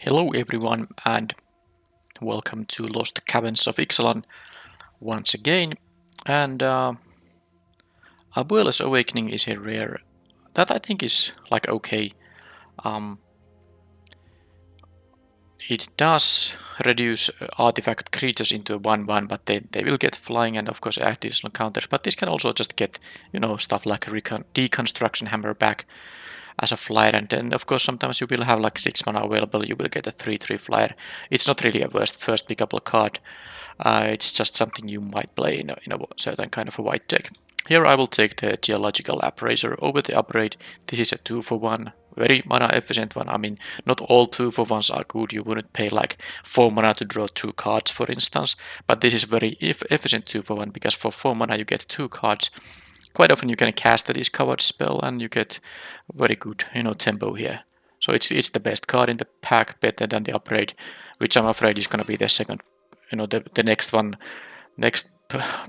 Hello everyone and welcome to Lost Caverns of Ixalan once again. And Abuela's Awakening is a rare that I think is like okay. Um, it does reduce artifact creatures into a 1-1, but they will get flying and of course additional counters. But this can also just get, stuff like a deconstruction hammer back as a flyer, and then of course sometimes you will have like 6 mana available, you will get a 3/3 flyer. It's not really a first pickable card. It's just something you might play in a certain kind of a white deck. Here I will take the Geological Appraiser over the upgrade. This is a 2-for-1, very mana efficient one. I mean, not all 2-for-1s are good. You wouldn't pay like 4 mana to draw 2 cards, for instance. But this is very efficient 2-for-1 because for 4 mana you get 2 cards. Quite often you can cast a discovered spell and you get very good, tempo here. So it's the best card in the pack, better than the upgrade, which I'm afraid is gonna be the second, the next one, next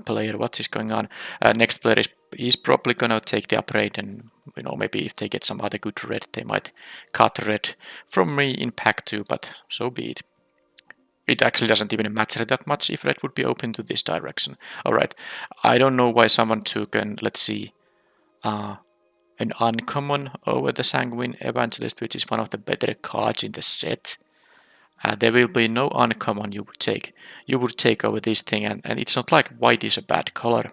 player. What is going on? Next player is probably gonna take the upgrade, and maybe if they get some other good red, they might cut red from me in pack 2. But so be it. It actually doesn't even matter that much if red would be open to this direction. Alright, I don't know why someone took an, let's see, an uncommon over the Sanguine Evangelist, which is one of the better cards in the set. There will be no uncommon you would take. You would take over this thing, and it's not like white is a bad color.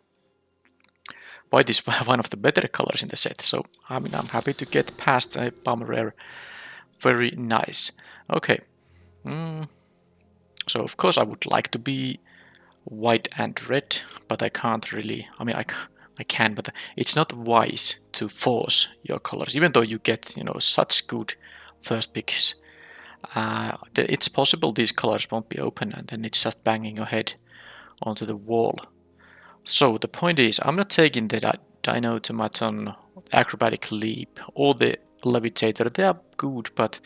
White is one of the better colors in the set, so I mean I'm happy to get past a palm rare. Very nice. Okay. So of course I would like to be white and red, but I can't really. I mean I can, but it's not wise to force your colors, even though you get such good first picks. It's possible these colors won't be open, and then it's just banging your head onto the wall. So the point is, I'm not taking the Dino Automaton, Acrobatic Leap, or the Levitator. They are good, but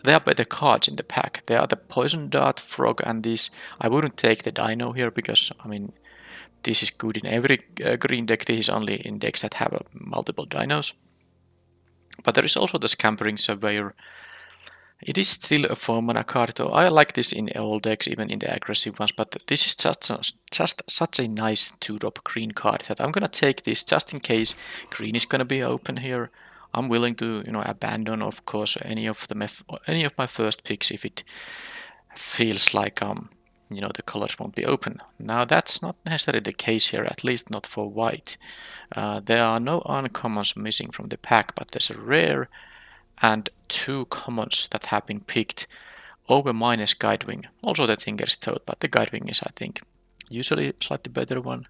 there are better cards in the pack. There are the Poison Dart, Frog, and this. I wouldn't take the Dino here because, I mean, this is good in every green deck. This is only in decks that have multiple dinos. But there is also the Scampering Surveyor. It is still a 4 mana card, though I like this in all decks, even in the aggressive ones, but this is just such a nice 2-drop green card that I'm gonna take this just in case green is gonna be open here. I'm willing to, abandon, of course, any of my first picks if it feels like the colors won't be open. Now that's not necessarily the case here, at least not for white. There are no uncommons missing from the pack, but there's a rare and 2 commons that have been picked over minus Guidewing. Also the Thinker's Toad, but the Guidewing is, I think, usually slightly better one.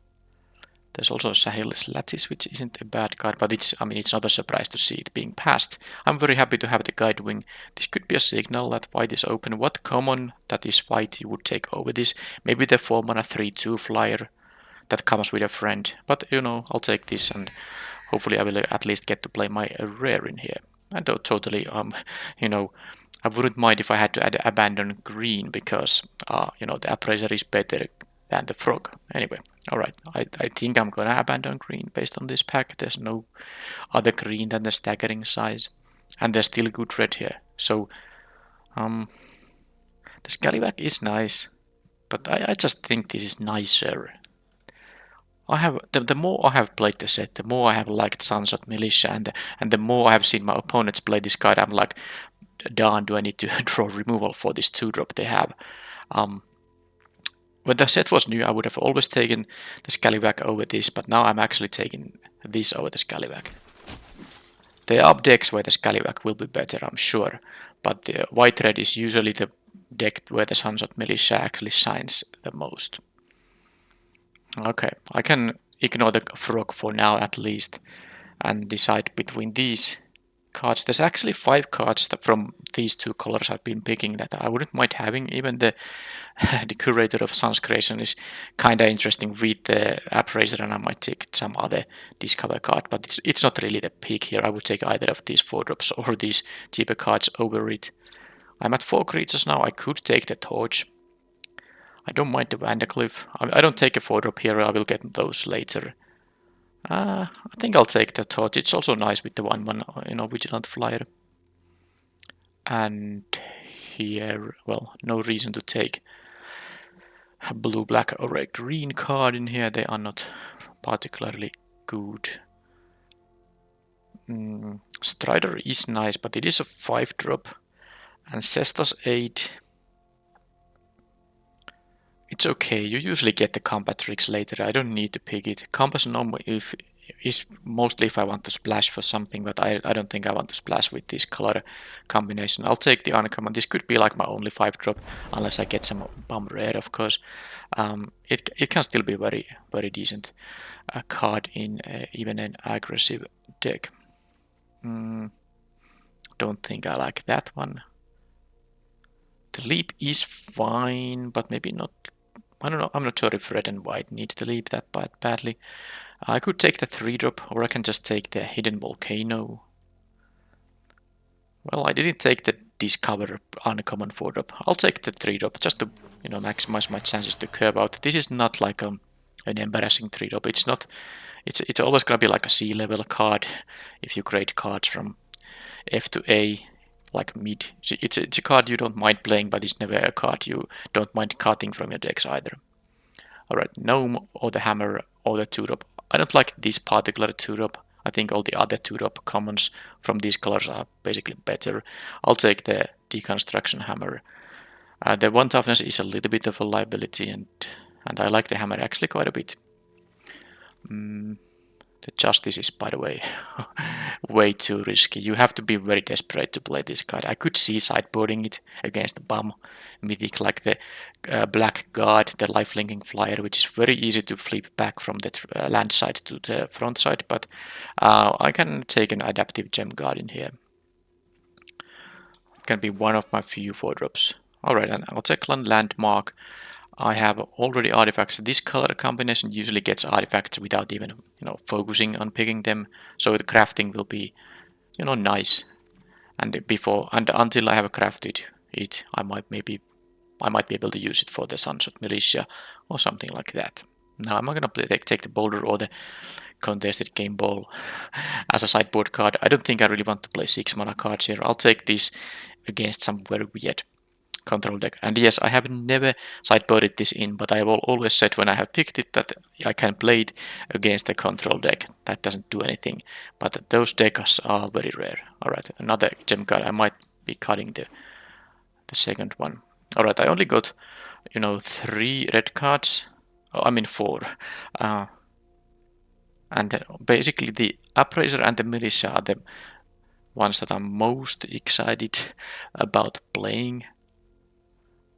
There's also Sahil's Lattice, which isn't a bad card, but it's not a surprise to see it being passed. I'm very happy to have the Guidewing. This could be a signal that white is open. What common that is white you would take over this? Maybe the 4 mana 3/2 flyer that comes with a friend. But I'll take this, and hopefully I will at least get to play my rare in here. I don't totally I wouldn't mind if I had to abandon green because the appraiser is better than the frog. Anyway, alright, I think I'm gonna abandon green based on this pack. There's no other green than the staggering size, and there's still good red here. So the Scallywag is nice, but I just think this is nicer. I have the more I have played the set, the more I have liked Sunset Militia, and the more I have seen my opponents play this card, I'm like, darn, do I need to draw removal for this 2-drop they have? When the set was new, I would have always taken the Scallywag over this, but now I'm actually taking this over the Scallywag. There are decks where the Scallywag will be better, I'm sure, but the white-red is usually the deck where the Sunset Militia actually shines the most. Okay, I can ignore the frog for now at least and decide between these cards. There's actually 5 cards that from these 2 colors I've been picking that I wouldn't mind having. Even the Curator of Sun's Creation is kinda interesting with the Appraiser, and I might take some other Discover card, but it's not really the pick here. I would take either of these 4-drops or these cheaper cards over it. I'm at 4 creatures now. I could take the Torch. I don't mind the Vandercliff. I don't take a 4-drop here. I will get those later. I think I'll take the Torch. It's also nice with the 1/1, Vigilant Flyer. And here. Well, no reason to take a blue, black, or a green card in here. They are not particularly good. Strider is nice, but it is a 5-drop. Ancestors 8. It's okay. You usually get the combat tricks later. I don't need to pick it. Compass normally is mostly if I want to splash for something, but I don't think I want to splash with this color combination. I'll take the uncommon. This could be like my only 5-drop, unless I get some bomb rare, of course. It can still be very decent card in even an aggressive deck. Don't think I like that one. The leap is fine, but maybe not. I don't know. I'm not sure if red and white need the leap that badly. I could take the 3-drop, or I can just take the hidden volcano. Well, I didn't take the discover uncommon 4-drop. I'll take the 3-drop just to maximize my chances to curve out. This is not like an embarrassing 3-drop. It's not. It's always gonna be like a C-level card if you grade cards from F to A, like mid. It's a card you don't mind playing, but it's never a card you don't mind cutting from your decks either. Alright, Gnome or the Hammer or the 2-drop. I don't like this particular 2-drop. I think all the other 2-drop commons from these colors are basically better. I'll take the Deconstruction Hammer. The 1 toughness is a little bit of a liability, and I like the Hammer actually quite a bit. The Justice is, by the way, way too risky. You have to be very desperate to play this card. I could see sideboarding it against the bum mythic like the Black Guard, the life-linking flyer, which is very easy to flip back from the land side to the front side, but I can take an adaptive gem guard in here. It can be one of my few 4-drops. Alright, and I'll take one landmark. I have already artifacts. This color combination usually gets artifacts without even focusing on picking them, so the crafting will be nice. And until I have crafted it, I might be able to use it for the Sunshot Militia or something like that. Now I'm not gonna take the Boulder or the Contested Game Ball as a sideboard card. I don't think I really want to play 6 mana cards here. I'll take this against some very weird control deck. And yes, I have never sideboarded this in, but I have always said when I have picked it that I can play it against a control deck. That doesn't do anything, but those decks are very rare. Alright, another gem card. I might be cutting the second one. Alright, I only got 3 red cards. Oh, I mean 4. And basically the Appraiser and the Militia are the ones that I'm most excited about playing.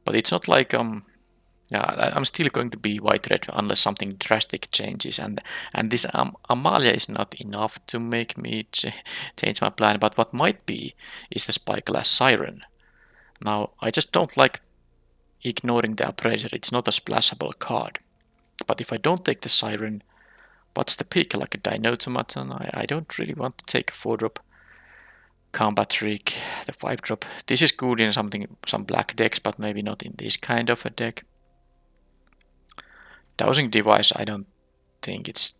But it's not like yeah, I'm still going to be white-red unless something drastic changes, and this Amalia is not enough to make me change my plan. But what might be is the Spyglass Siren. Now I just don't like ignoring the Appraiser. It's not a splashable card. But if I don't take the Siren, what's the pick? Like a Dinotomaton? I don't really want to take a 4-drop combat trick, the 5-drop. This is good in some black decks, but maybe not in this kind of a deck. Dowsing Device, I don't think it's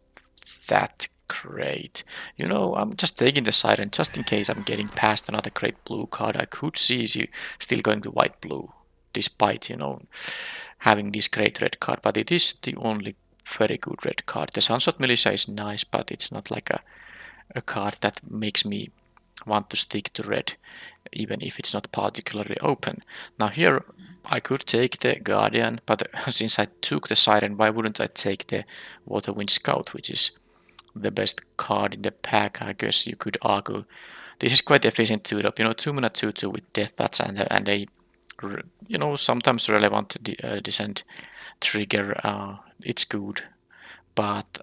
that great. I'm just taking the Siren just in case I'm getting past another great blue card. I could see you still going to white-blue, despite, having this great red card, but it is the only very good red card. The Sunshot Militia is nice, but it's not like a card that makes me want to stick to red, even if it's not particularly open. Now here I could take the Guardian, but since I took the Siren, why wouldn't I take the Waterwind Scout, which is the best card in the pack? I guess you could argue this is quite efficient 2-drop, 2 mana 2/2 with Death Touch and a sometimes relevant descent trigger. It's good, but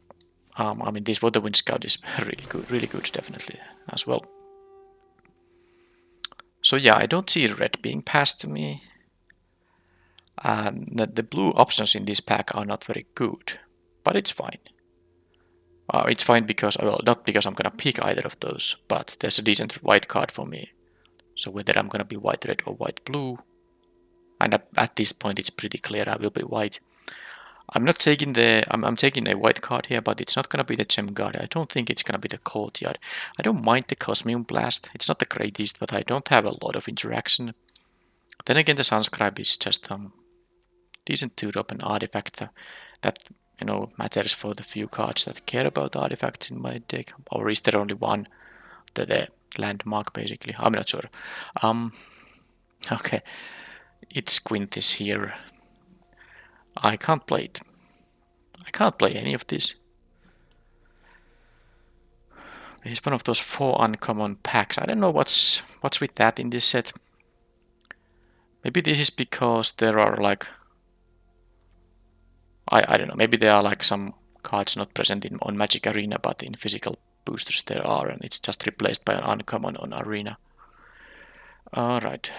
I mean this Waterwind Scout is really good definitely as well. So yeah, I don't see red being passed to me. The blue options in this pack are not very good, but it's fine. It's fine because, well, not because I'm gonna pick either of those, but there's a decent white card for me. So whether I'm gonna be white-red or white-blue, and at this point it's pretty clear I will be white. I'm not taking I'm taking a white card here, but it's not gonna be the Gem Guard. I don't think it's gonna be the Courtyard. I don't mind the Cosmium Blast. It's not the greatest, but I don't have a lot of interaction. Then again, the Sunscribe is just decent 2-drop and artifact that matters for the few cards that care about artifacts in my deck. Or is there only one? The landmark, basically. I'm not sure. Okay, it's Quintus here. I can't play it. I can't play any of this. It's one of those 4 uncommon packs. I don't know what's with that in this set. Maybe this is because there are like I don't know. Maybe there are like some cards not present on Magic Arena, but in physical boosters there are, and it's just replaced by an uncommon on Arena. All right.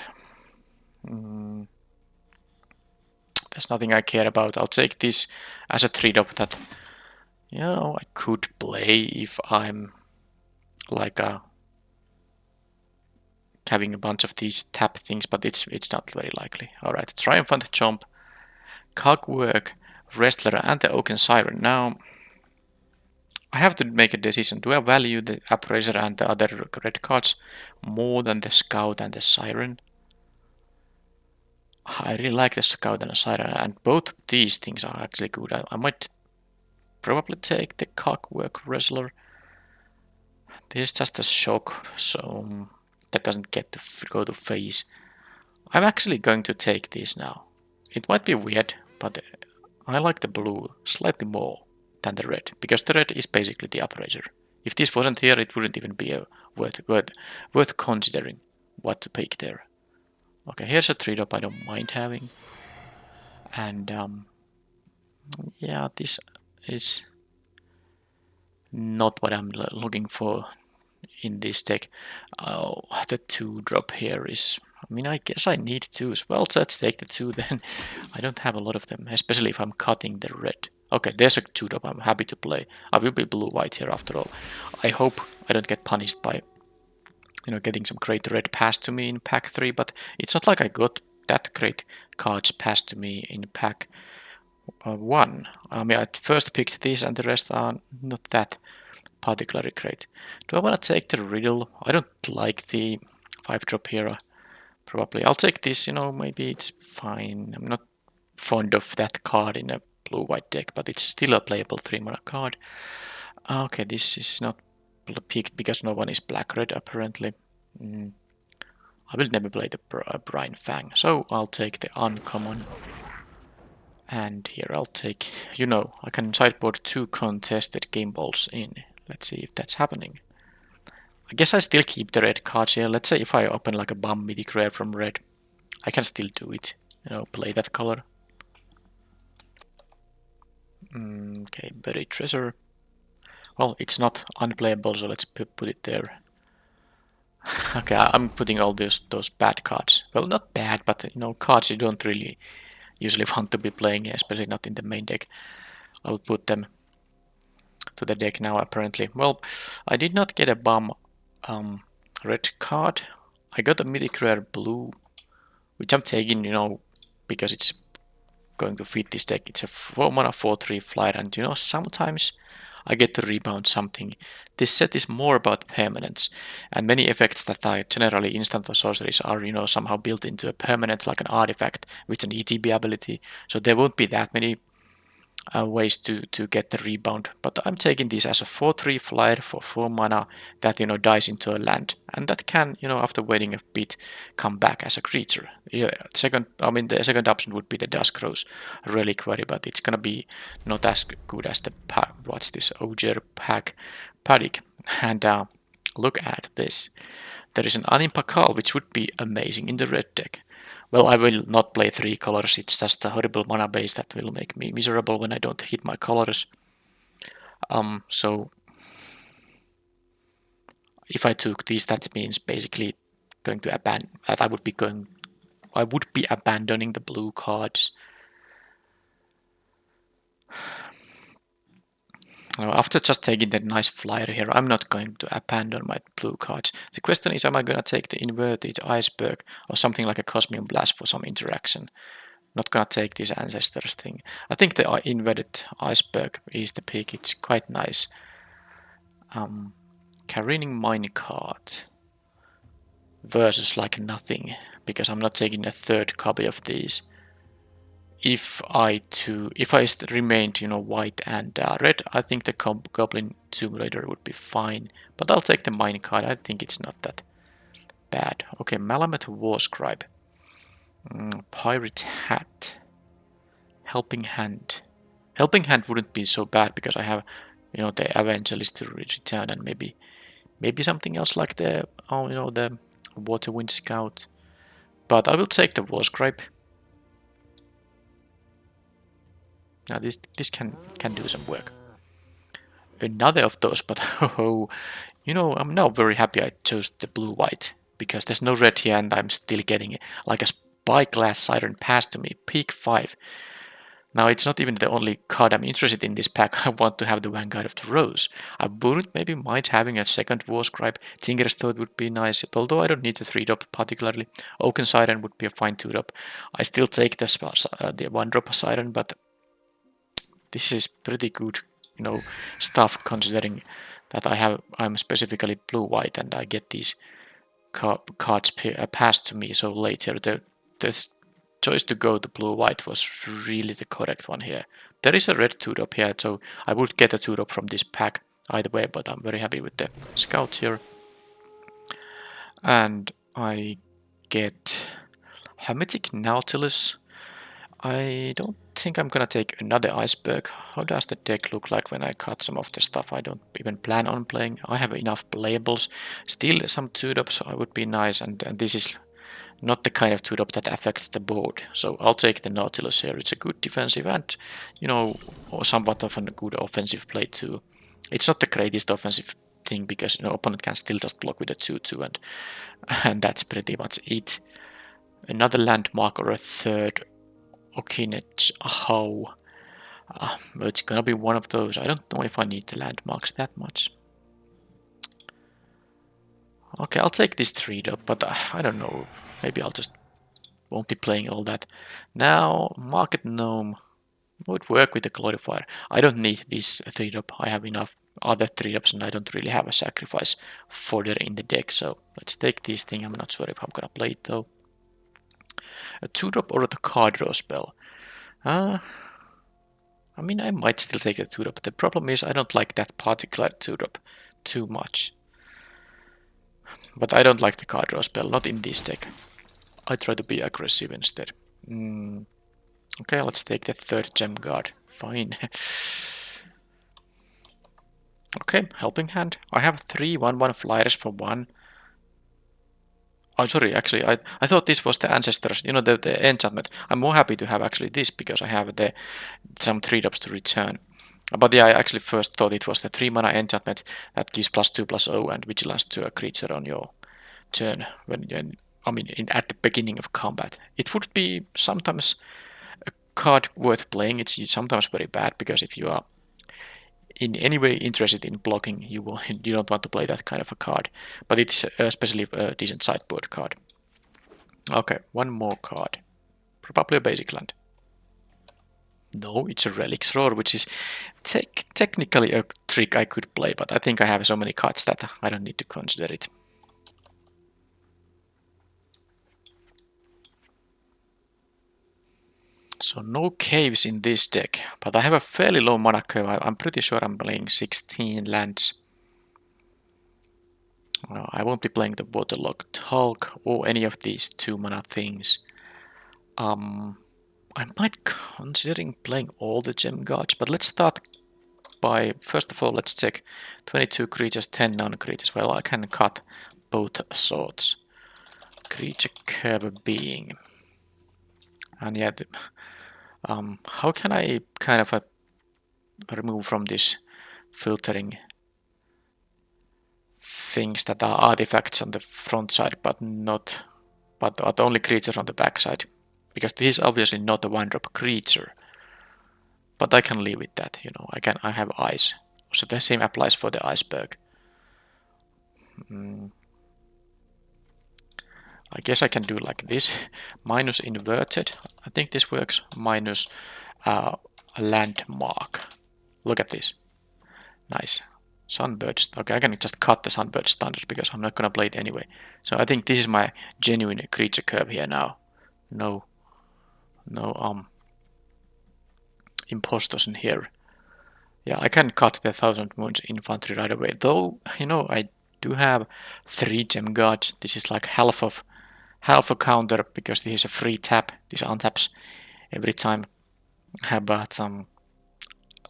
There's nothing I care about. I'll take this as a 3-drop that I could play if I'm like having a bunch of these tap things, but it's not very likely. All right, Triumphant Jump, Cogwork, Wrestler, and the Oaken Siren. Now I have to make a decision. Do I value the Appraiser and the other red cards more than the Scout and the Siren? I really like the Scout and the Siren, and both these things are actually good. I might probably take the Cogwork Wrestler. This is just a shock, so that doesn't get to go to phase. I'm actually going to take this now. It might be weird, but I like the blue slightly more than the red, because the red is basically the Appraiser. If this wasn't here, it wouldn't even be worth considering what to pick there. Okay, here's a 3-drop I don't mind having. And yeah, this is not what I'm looking for in this deck. Oh, the 2-drop here is... I mean, I guess I need 2s. Well, let's take the 2 then. I don't have a lot of them, especially if I'm cutting the red. Okay, there's a 2-drop I'm happy to play. I will be blue-white here after all. I hope I don't get punished by getting some great red passed to me in pack 3, but it's not like I got that great cards passed to me in pack 1. I mean, I first picked these and the rest are not that particularly great. Do I want to take the Riddle? I don't like the 5-drop here. Probably. I'll take this, maybe it's fine. I'm not fond of that card in a blue-white deck, but it's still a playable 3-mana card. Okay, this is not picked because no one is black-red apparently. I will never play the Brine Fang, so I'll take the uncommon. And here I'll take, I can sideboard 2 contested game balls in. Let's see if that's happening. I guess I still keep the red cards here. Let's say if I open like a Bum Mythic Rare from red, I can still do it. Play that color. Okay, Buried Treasure. Well, it's not unplayable, so let's put it there. Okay, I'm putting all those bad cards. Well, not bad, but cards you don't really usually want to be playing, especially not in the main deck. I'll put them to the deck now, apparently. Well, I did not get a Bum red card. I got a Mythic Rare blue, which I'm taking, because it's going to fit this deck. It's a 4-mana 4/3 flyer, and sometimes I get to rebound something. This set is more about permanents, and many effects that are generally instant or sorceries are somehow built into a permanent, like an artifact with an ETB ability. So there won't be that many ways to get the rebound, but I'm taking this as a 4/3 flyer for 4 mana that dies into a land, and that can after waiting a bit come back as a creature. Yeah, the second option would be the Duskrose Reliquary, but it's gonna be not as good as the what's this Ogier Paddock. And look at this. There is an Animpakal, which would be amazing in the red deck. Well, I will not play 3 colors, it's just a horrible mana base that will make me miserable when I don't hit my colors. So if I took these, that means basically going to abandon that I would be abandoning the blue cards. After just taking that nice flyer here, I'm not going to abandon my blue cards. The question is, am I going to take the inverted iceberg or something like a Cosmium Blast for some interaction? Not going to take this Ancestors thing. I think the inverted iceberg is the pick. It's quite nice. Careening Minecart versus like nothing. because I'm not taking a third copy of these. If I remained, white and red, I think the Goblin Tomb Raider would be fine. But I'll take the minecart. I think it's not that bad. Okay, Malamet War Scribe. Pirate Hat. Helping Hand. Helping Hand wouldn't be so bad because I have, the Evangelist to return, and maybe something else like the Waterwind Scout. But I will take the War Scribe. Now this can do some work. Another of those, but I'm now very happy I chose the blue-white because there's no red here, and I'm still getting like a spyglass siren passed to me. Peak 5. Now it's not even the only card I'm interested in this pack. I want to have the Vanguard of the Rose. I wouldn't maybe mind having a second War Scribe. Tinker's Toad would be nice, although I don't need the 3-drop particularly. Oaken Siren would be a fine 2-drop. I still take the 1-drop Siren, but this is pretty good, stuff considering that I'm specifically blue-white and I get these cards passed to me so later. The choice to go to blue-white was really the correct one here. There is a red 2-drop here, so I would get a 2-drop from this pack either way, but I'm very happy with the Scout here. And I get Hermetic Nautilus. I don't think I'm gonna take another iceberg. How does the deck look like when I cut some of the stuff I don't even plan on playing? I have enough playables. Still some 2-drops I would be nice, and this is not the kind of 2-drop that affects the board. So I'll take the Nautilus here. It's a good defensive and, somewhat of a good offensive play too. It's not the greatest offensive thing because opponent can still just block with a 2/2 and that's pretty much it. Another landmark or a third Okinech How. It's gonna be one of those. I don't know if I need the landmarks that much. Okay, I'll take this 3-drop, but I don't know. Maybe I'll just won't be playing all that. Now, Market Gnome would work with the Glorifier. I don't need this 3-drop. I have enough other 3-drops and I don't really have a sacrifice fodder in the deck. So let's take this thing. I'm not sure if I'm gonna play it though. A 2-drop or the card draw spell. I might still take the 2-drop, but the problem is I don't like that particular 2-drop too much. But I don't like the card draw spell, not in this deck. I try to be aggressive instead. Okay, let's take the third gem guard. Fine. Okay, Helping Hand. I have 3 1/1 flyers for 1. Oh, sorry, actually, I thought this was the Ancestors, the enchantment. I'm more happy to have actually this because I have some 3-drops to return. But yeah, I actually first thought it was the 3-mana enchantment that gives +2/+0 and vigilance to a creature on your turn at the beginning of combat. It would be sometimes a card worth playing. It's sometimes very bad because if you are in any way interested in blocking, you don't want to play that kind of a card. But it's especially a decent sideboard card. Okay, one more card. Probably a basic land. No, it's a Relics Roar, which is technically a trick I could play, but I think I have so many cards that I don't need to consider it. So no caves in this deck, but I have a fairly low mana curve. I'm pretty sure I'm playing 16 lands. I won't be playing the Waterlogged Hulk or any of these 2-mana things. I might considering playing all the gem guards, but let's start by, first of all, let's check 22 creatures, 10 non-creatures. Well, I can cut both sorts. Creature curve being. And yeah, how can I kind of remove from this filtering things that are artifacts on the front side, but only creatures on the back side? Because this is obviously not a 1-drop creature. But I can live with that, I have eyes. So the same applies for the iceberg. I guess I can do like this. Minus inverted. I think this works. Minus a landmark. Look at this. Nice. Sunbird. Okay, I can just cut the Sunbird standard because I'm not gonna play it anyway. So I think this is my genuine creature curve here now. No, no imposters in here. Yeah, I can cut the Thousand Moons infantry right away. Though, you know, I do have 3 gem guards. This is like half a counter because this is a free tap. This untaps every time. But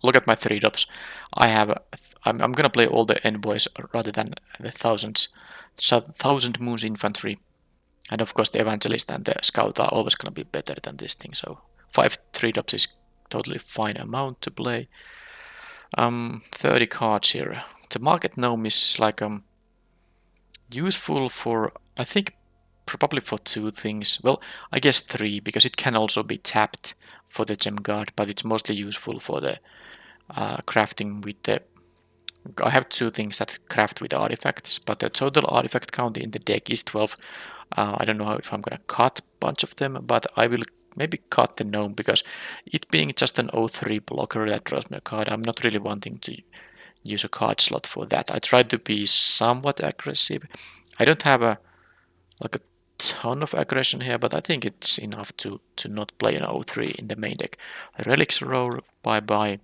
look at my 3 drops. I'm gonna play all the envoys rather than the thousands. So Thousand Moons infantry, and of course the evangelist and the scout are always gonna be better than this thing. So 5 3 drops is totally fine amount to play. 30 cards here. The market gnome is like useful for, I think, probably for 2 things. Well, I guess 3 because it can also be tapped for the gem guard, but it's mostly useful for the crafting with the. I have 2 things that craft with artifacts, but the total artifact count in the deck is 12. I don't know if I'm gonna cut a bunch of them, but I will maybe cut the gnome because it being just an O3 blocker that draws me a card, I'm not really wanting to use a card slot for that. I try to be somewhat aggressive. I don't have a ton of aggression here, but I think it's enough to not play an O3 in the main deck. Relics roll, bye bye.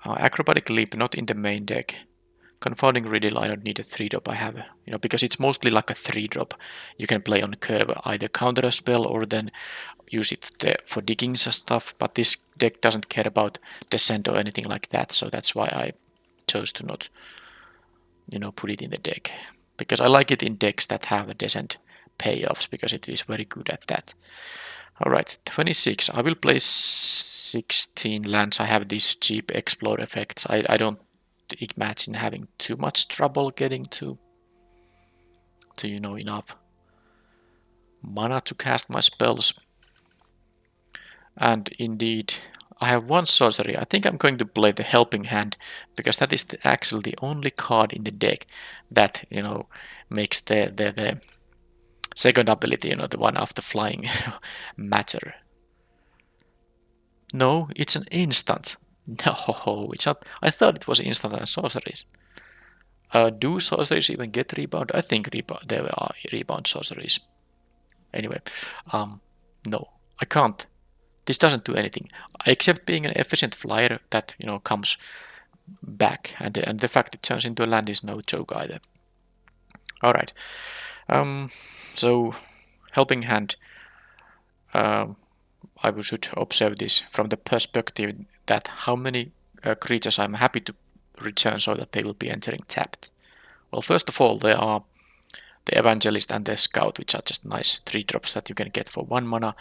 Acrobatic leap, not in the main deck. Confounding riddle, I don't need a 3-drop. I have, because it's mostly like a 3-drop. You can play on curve, either counter a spell or then use it for diggings and stuff. But this deck doesn't care about descent or anything like that, so that's why I chose to not, put it in the deck. Because I like it in decks that have a descent payoffs, because it is very good at that. Alright, 26. I will play 16 lands. I have these cheap explode effects. I don't imagine having too much trouble getting to enough mana to cast my spells. And indeed, I have 1 sorcery. I think I'm going to play the Helping Hand because that is actually the only card in the deck that makes the second ability, the one after flying, matter. No, it's an instant. No, it's not. I thought it was instant and sorceries. Do sorceries even get rebound? I think there are rebound sorceries. Anyway, no, I can't. This doesn't do anything except being an efficient flyer that comes back, and the fact it turns into a land is no joke either. All right. So Helping Hand. I should observe this from the perspective that how many creatures I'm happy to return so that they will be entering tapped. Well, first of all, there are the Evangelist and the Scout, which are just nice 3-drops that you can get for 1 mana.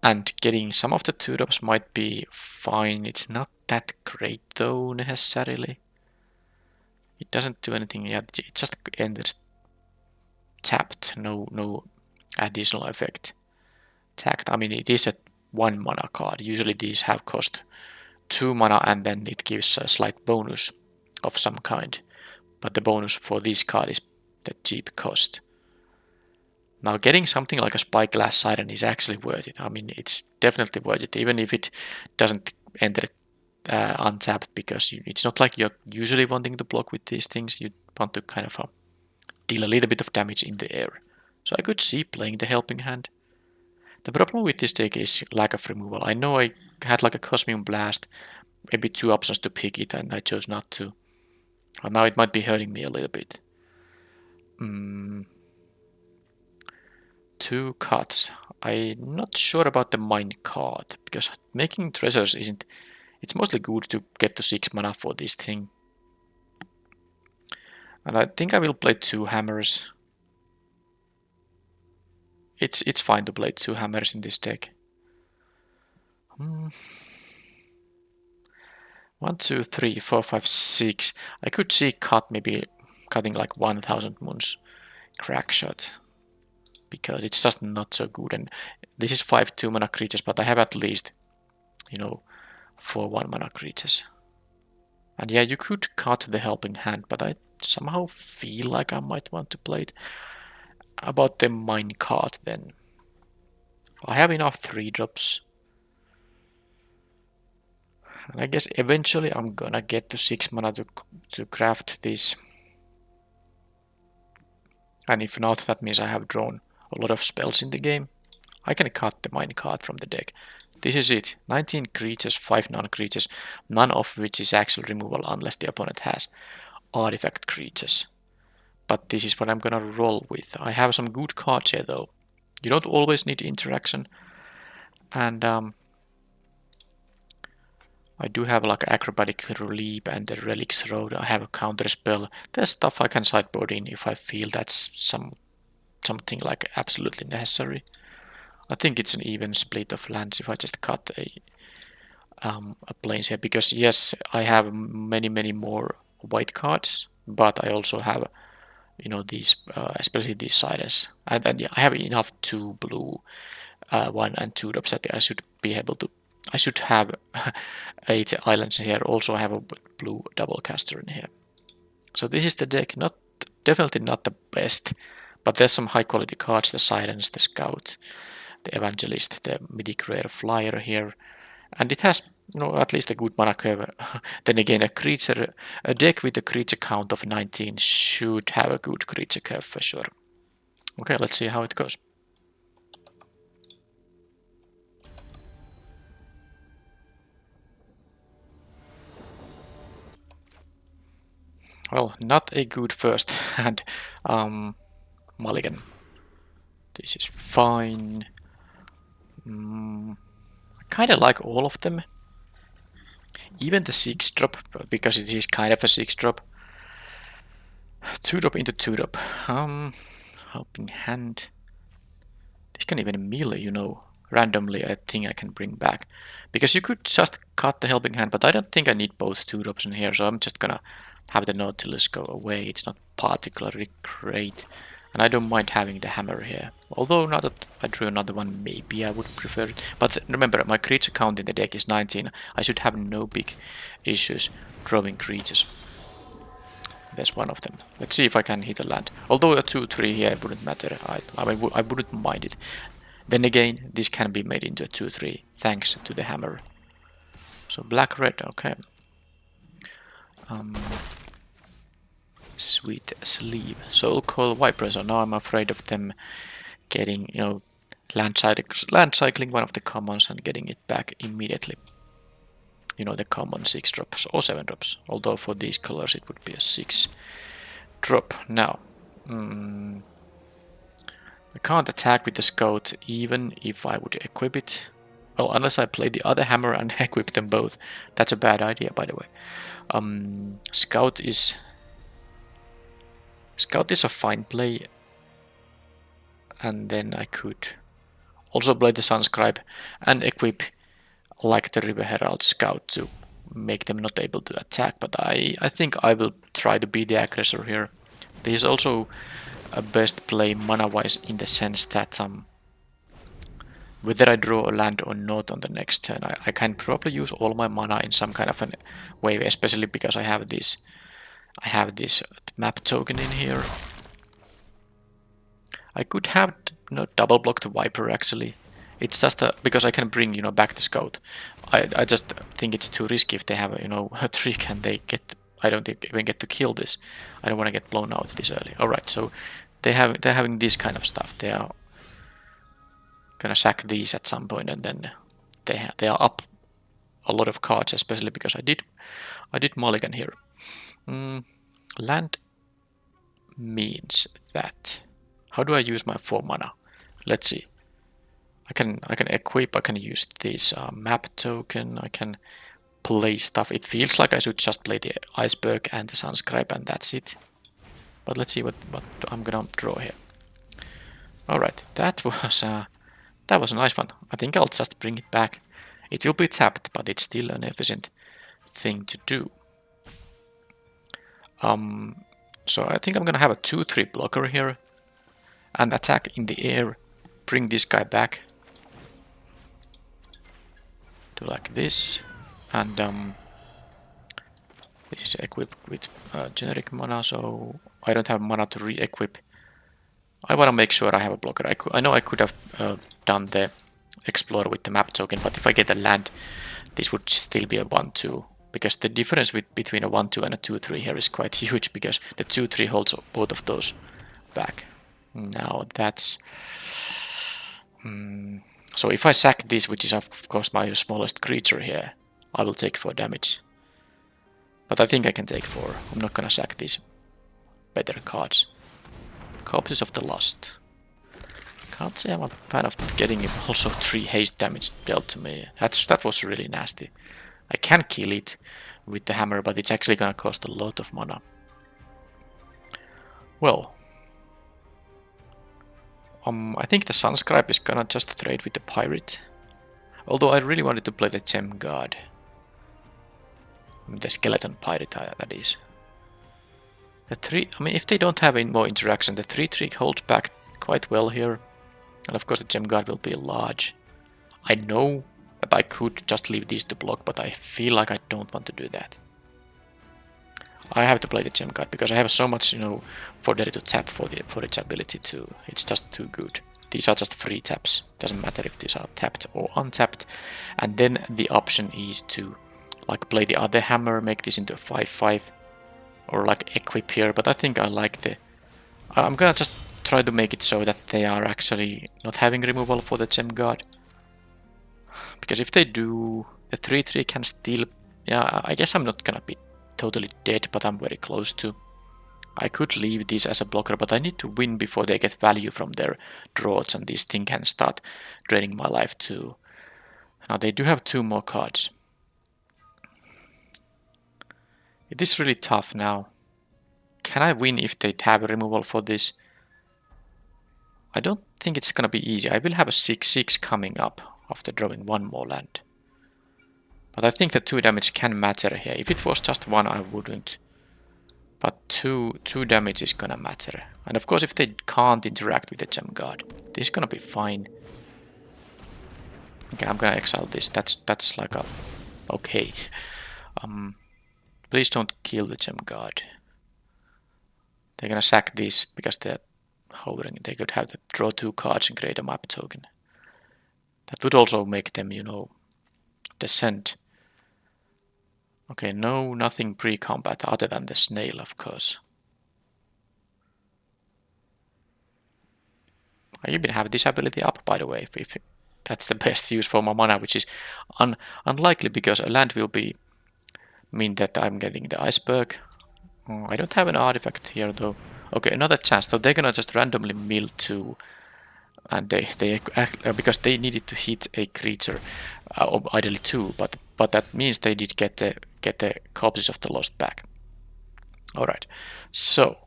And getting some of the 2-drops might be fine. It's not that great though, necessarily. It doesn't do anything yet. It just enters tapped. No additional effect. Tagged. I mean, it is a 1 mana card. Usually these have cost 2 mana and then it gives a slight bonus of some kind. But the bonus for this card is the cheap cost. Now getting something like a Spyglass Siren is actually worth it. I mean, it's definitely worth it, even if it doesn't enter untapped, because it's not like you're usually wanting to block with these things. You want to kind of deal a little bit of damage in the air. So I could see playing the Helping Hand. The problem with this deck is lack of removal. I know I had like a Cosmium Blast, maybe 2 options to pick it, and I chose not to. But now it might be hurting me a little bit. 2 cuts. I'm not sure about the mine card, because making treasures isn't. It's mostly good to get to 6 mana for this thing. And I think I will play 2 hammers. It's fine to play 2 hammers in this deck. 1, 2, 3, 4, 5, 6. I could see maybe cutting like 1000 moons crack shot, because it's just not so good. And this is 5 2 mana creatures, but I have at least 4 1 mana creatures. And yeah, you could cut the Helping Hand, but I somehow feel like I might want to play it. About the mine card then. I have enough 3-drops. And I guess eventually I'm gonna get to 6 mana to craft this. And if not, that means I have drawn a lot of spells in the game. I can cut the mine card from the deck. This is it. 19 creatures, 5 non-creatures, none of which is actual removal unless the opponent has artifact creatures. But this is what I'm gonna roll with. I have some good cards here though. You don't always need interaction. And I do have like acrobatic leap and the relics road. I have a counter spell. There's stuff I can sideboard in if I feel that's something like absolutely necessary. I think it's an even split of lands if I just cut a plains here, because yes, I have many more white cards, but I also have these especially these siders, and yeah, I have enough 2 blue, 1 and 2 drops that I should be able to. I should have 8 islands here. Also, I have a blue double caster in here. So this is the deck. Not definitely not the best, but there's some high quality cards: the Sirens, the Scout, the Evangelist, the Mythic Rare Flyer here, and it has at least a good mana curve. Then again, a deck with a creature count of 19 should have a good creature curve for sure. Okay, let's see how it goes. Well, not a good first hand. Mulligan. This is fine. I kind of like all of them. Even the 6-drop, because it is kind of a 6-drop. 2-drop into 2-drop. Helping Hand. This can even mill, randomly. I think I can bring back. Because you could just cut the Helping Hand, but I don't think I need both 2-drops in here, so I'm just gonna have the Nautilus go away. It's not particularly great. And I don't mind having the hammer here. Although now that I drew another one, maybe I would prefer it. But remember, my creature count in the deck is 19. I should have no big issues drawing creatures. There's one of them. Let's see if I can hit a land. Although a 2-3 here wouldn't matter. I wouldn't mind it. Then again, this can be made into a 2-3 thanks to the hammer. So black-red, okay. Sweet sleeve. Soul Coil Viper, so now I'm afraid of them getting, land cycling one of the commons and getting it back immediately. The common 6-drops or 7-drops. Although for these colors it would be a 6-drop. Now, I can't attack with the Scout even if I would equip it. Well, unless I play the other hammer and equip them both. That's a bad idea, by the way. Scout is a fine play. And then I could also play the Sunscribe and equip like the River Herald Scout to make them not able to attack, but I think I will try to be the aggressor here. This is also a best play mana-wise in the sense that whether I draw a land or not on the next turn, I can probably use all my mana in some kind of a way, especially because I have this map token in here. I could have double block the Viper actually. It's just because I can bring back the Scout. I just think it's too risky if they have a trick and they get. I don't even get to kill this. I don't want to get blown out this early. All right, so they're having this kind of stuff. They are gonna sack these at some point, and then they are up a lot of cards, especially because I did mulligan here. Land means that. How do I use my 4 mana? Let's see. I can equip. I can use this map token. I can play stuff. It feels like I should just play the Iceberg and the Sunscribe, and that's it. But let's see what I'm gonna draw here. All right, that was a nice one. I think I'll just bring it back. It will be tapped, but it's still an efficient thing to do. So I think I'm gonna have a 2-3 blocker here, and attack in the air. Bring this guy back. Do like this, and this is equipped with generic mana, so I don't have mana to re-equip. I want to make sure I have a blocker. I know I could have done the Explorer with the map token, but if I get a land this would still be a 1-2, because the difference between a 1-2 and a 2-3 here is quite huge, because the 2-3 holds both of those back. Now that's... So if I sack this, which is of course my smallest creature here, I will take 4 damage. But I think I can take 4. I'm not gonna sack these better cards. Corpses of the Lost. Can't say I'm a fan of getting also 3 haste damage dealt to me. That was really nasty. I can kill it with the hammer, but it's actually gonna cost a lot of mana. Well, I think the Sunscribe is gonna just trade with the Pirate. Although I really wanted to play the Gem God. The Skeleton Pirate, that is. The 3, I mean, if they don't have any more interaction, the 3-3 holds back quite well here. And of course the Gem God will be large. I know that I could just leave these to block, but I feel like I don't want to do that. I have to play the Gem God because I have so much, for Daddy to tap for its ability to. It's just too good. These are just free taps. Doesn't matter if these are tapped or untapped. And then the option is to like play the other hammer, make this into a 5-5, or like equip here. But I think I like the. I'm gonna just try to make it so that they are actually not having removal for the Gem God. Because if they do, the 3-3 can still. Yeah, I guess I'm not gonna be totally dead, but I'm very close to. I could leave this as a blocker, but I need to win before they get value from their draws, and this thing can start draining my life too. Now they do have 2 more cards. It is really tough now. Can I win if they have a removal for this? I don't think it's gonna be easy. I will have a 6-6 coming up after drawing 1 more land. But I think the 2 damage can matter here. If it was just 1, I wouldn't. But 2 damage is gonna matter. And of course, if they can't interact with the Gem God, this is gonna be fine. Okay, I'm gonna exile this. That's like a okay. Please don't kill the Gem God. They're gonna sack this because they're hovering. They could have to draw 2 cards and create a map token. That would also make them, descend. Okay, no, nothing pre-combat other than the snail, of course. I even have this ability up, by the way, if that's the best use for my mana, which is unlikely because a land will mean that I'm getting the iceberg. Oh, I don't have an artifact here though. Okay, another chance. So they're gonna just randomly mill 2, and they because they needed to hit a creature, ideally 2, but that means they did get the Corpses of the Lost back. All right, so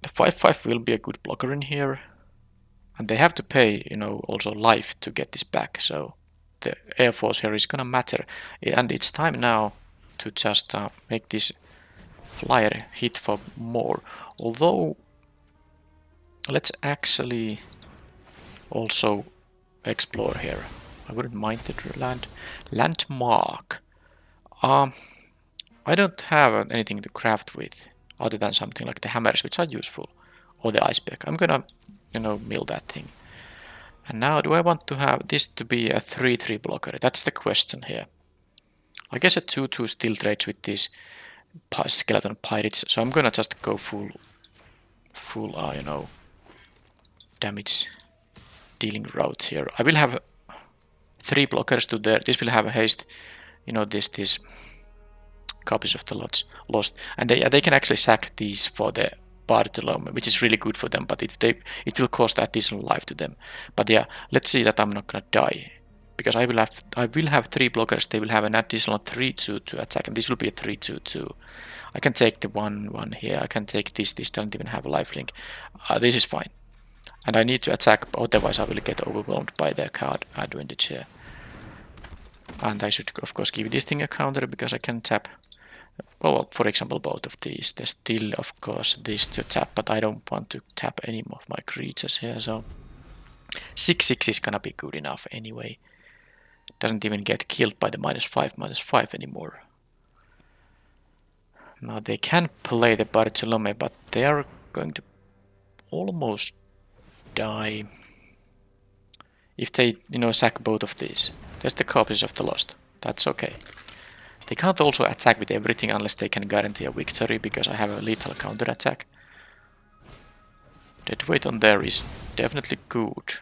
the 5-5 will be a good blocker in here, and they have to pay, also life to get this back. So the Air Force here is gonna matter, and it's time now to just make this flyer hit for more. Although, let's actually also explore here. I wouldn't mind the landmark. I don't have anything to craft with other than something like the hammers, which are useful, or the iceberg. I'm gonna, mill that thing. And now, do I want to have this to be a 3-3 blocker? That's the question here. I guess a 2-2 still trades with these skeleton pirates, so I'm gonna just go full, damage dealing route here. I will have 3 blockers to there. This will have a haste, this Copies of the Lost, and they can actually sack these for the Bartolome, which is really good for them, but it will cost additional life to them. But yeah, let's see that I'm not gonna die, because I will have 3 blockers. They will have an additional 3-2 to attack, and this will be a 3-2-2. I can take the one here. I can take this. This doesn't even have a lifelink. This is fine, and I need to attack, otherwise I will get overwhelmed by their card advantage here. And I should of course give this thing a counter because I can tap. Well, for example, both of these. There's still, of course, this to tap, but I don't want to tap any of my creatures here, so 6-6 is gonna be good enough anyway. Doesn't even get killed by the -5/-5 anymore. Now they can play the Bartolome, but they are going to almost die if they, sack both of these. There's the Corpses of the Lost. That's okay. They can't also attack with everything unless they can guarantee a victory, because I have a lethal counterattack. Dead weight on there is definitely good.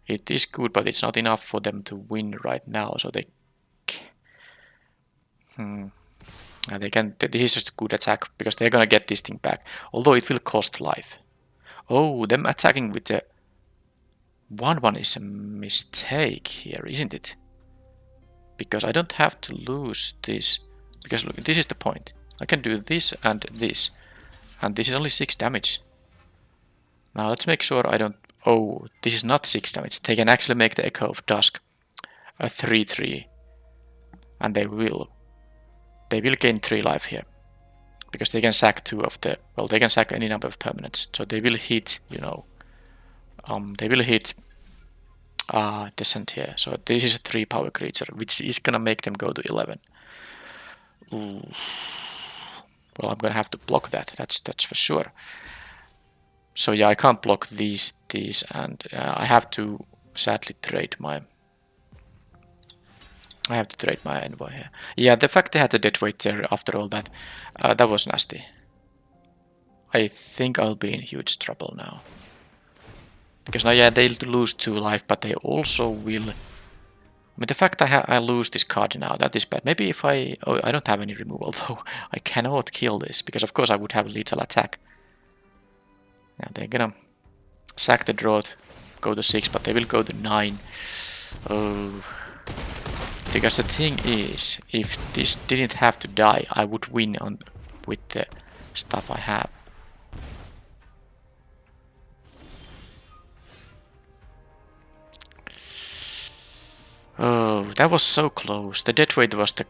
It is good, but it's not enough for them to win right now, so they... they can... This is just a good attack, because they're gonna get this thing back. Although it will cost life. Oh, them attacking with the... 1-1 is a mistake here, isn't it? Because I don't have to lose this. Because look, this is the point. I can do this and this. And this is only 6 damage. Now let's make sure I don't... Oh, this is not 6 damage. They can actually make the Echo of Dusk a 3-3. And they will. They will gain 3 life here. Because they can sack 2 of the... Well, they can sack any number of permanents. So they will hit, you know... they will hit... Descent here. So this is a 3 power creature, which is gonna make them go to 11. Ooh. Well, I'm gonna have to block that. That's for sure. So yeah, I can't block these, and I have to sadly trade my... I have to trade my envoy here. Yeah, the fact they had the dead weight there after all that, that was nasty. I think I'll be in huge trouble now. Because now, yeah, they'll lose 2 life, but they also will... I mean, the fact I lose this card now, that is bad. Maybe if I... Oh, I don't have any removal, though. I cannot kill this, because of course I would have lethal attack. Yeah, they're gonna sack the drought, go to 6, but they will go to 9. Oh. Because the thing is, if this didn't have to die, I would win on with the stuff I have. Oh, that was so close. The death weight was the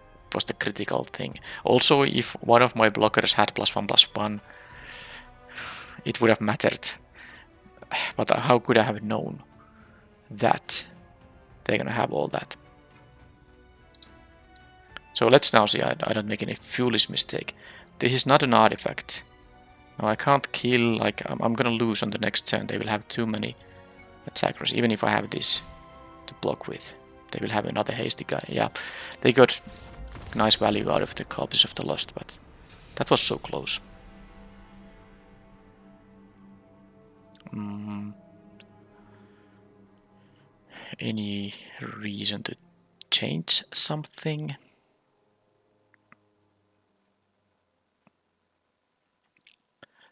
critical thing. Also, if one of my blockers had +1/+1, it would have mattered. But how could I have known that they're gonna have all that? So let's now see I don't make any foolish mistake. This is not an artifact. No, I can't kill, like, I'm gonna lose on the next turn. They will have too many attackers, even if I have this to block with. They will have another hasty guy. Yeah, they got nice value out of the copies of the Lost, but that was so close. Any reason to change something?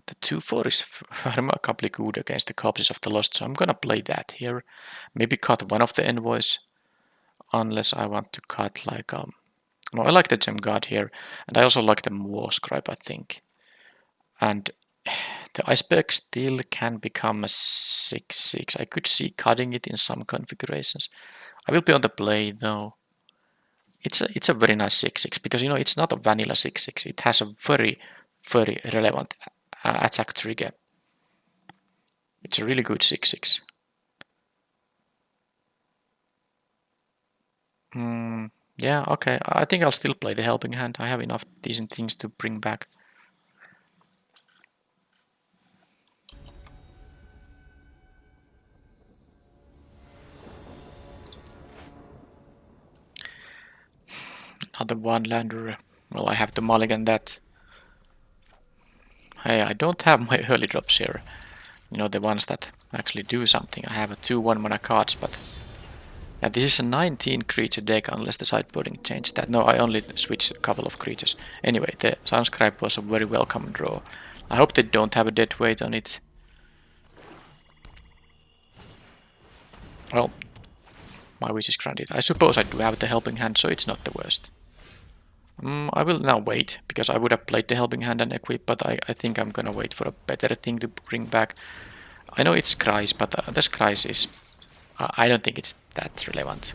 The 2-4 is remarkably good against the copies of the Lost, so I'm gonna play that here. Maybe cut one of the envoys, unless I want to cut like no, I like the Gem Guard here, and I also like the War Scribe, I think. And the Iceberg still can become a 6/6. I could see cutting it in some configurations. I will be on the play though. It's a very nice 6/6 because, you know, it's not a vanilla 6/6. It has a very relevant attack trigger. It's a really good 6/6. Yeah, okay. I think I'll still play the Helping Hand. I have enough decent things to bring back. Another one lander. Well, I have to mulligan that. Hey, I don't have my early drops here. You know, the ones that actually do something. I have a 2/1 mana cards, but yeah, this is a 19 creature deck unless the sideboarding changed that. No, I only switched a couple of creatures. Anyway, the Sunscribe was a very welcome draw. I hope they don't have a dead weight on it. Well, my wish is granted. I suppose I do have the Helping Hand, so it's not the worst. I will now wait, because I would have played the Helping Hand and equip, but I think I'm gonna wait for a better thing to bring back. I know it's Scries, but the Scries is... I don't think it's that relevant.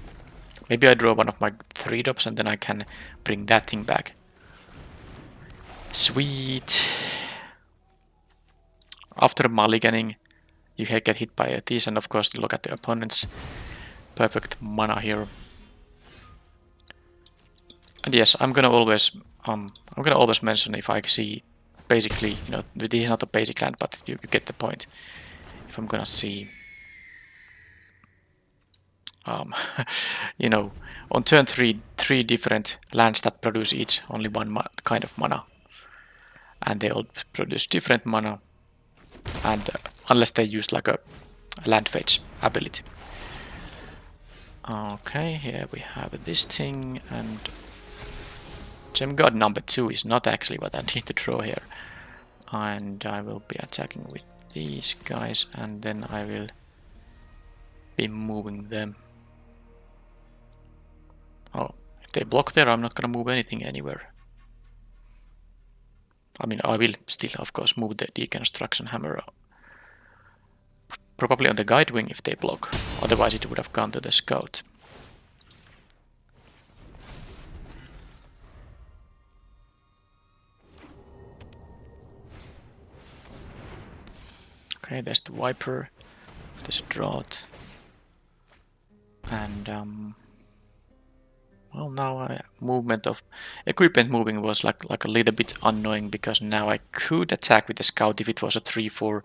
Maybe I draw one of my 3-drops and then I can bring that thing back. Sweet! After mulliganing, you get hit by these, and of course you look at the opponent's perfect mana here. And yes, I'm gonna always mention if I see, basically, you know, this is not a basic land, but you get the point. If I'm gonna see you know, on turn 3, 3 different lands that produce each only one kind of mana. And they all produce different mana, and unless they use like a land fetch ability. Okay, here we have this thing, and Gem God number 2 is not actually what I need to draw here. And I will be attacking with these guys, and then I will be moving them. Oh, if they block there, I'm not gonna move anything anywhere. I mean, I will still, of course, move the deconstruction hammer. Probably on the guide wing if they block, otherwise it would have gone to the scout. Okay, there's the Viper, there's a Drought, and well, now movement of equipment moving was like a little bit annoying, because now I could attack with the scout if it was a 3-4,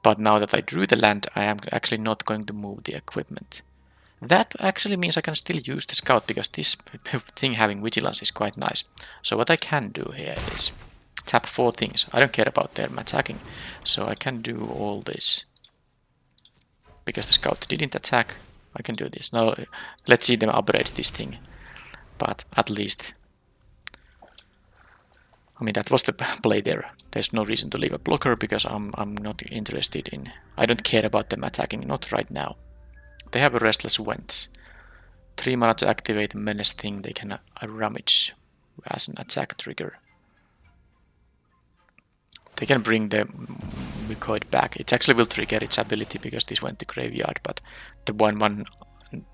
but now that I drew the land, I am actually not going to move the equipment. That actually means I can still use the scout, because this thing having vigilance is quite nice. So what I can do here is tap 4 things. I don't care about them attacking, so I can do all this. Because the scout didn't attack, I can do this. Now let's see them upgrade this thing. But at least, I mean, that was the play there. There's no reason to leave a blocker, because I'm not interested in... I don't care about them attacking, not right now. They have a Restless Wench. 3 mana to activate a menace thing, they can rummage as an attack trigger. They can bring the Mycoid back. It actually will trigger its ability because this went to graveyard, but the 1/1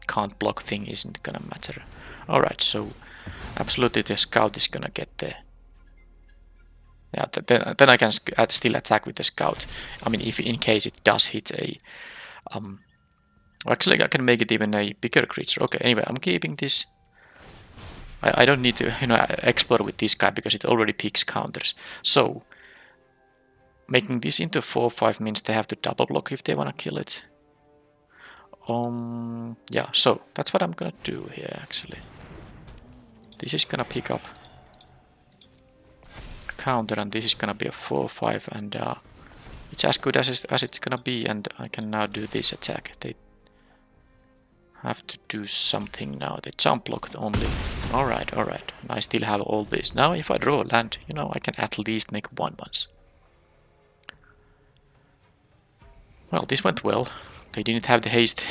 can't block thing isn't gonna matter. Alright, so absolutely the scout is gonna get the... Yeah, then I can still attack with the scout. I mean, if in case it does hit a... Actually, I can make it even a bigger creature. Okay, anyway, I'm keeping this. I don't need to, explore with this guy because it already picks counters. So, making this into 4/5 means they have to double block if they want to kill it. Yeah, so that's what I'm gonna do here actually. This is gonna pick up a counter, and this is gonna be a 4/5, and it's as good as it's gonna be, and I can now do this attack. They have to do something now. They jump blocked only. Alright. I still have all this. Now if I draw a land, I can at least make 1/1s. Well, this went well. They didn't have the haste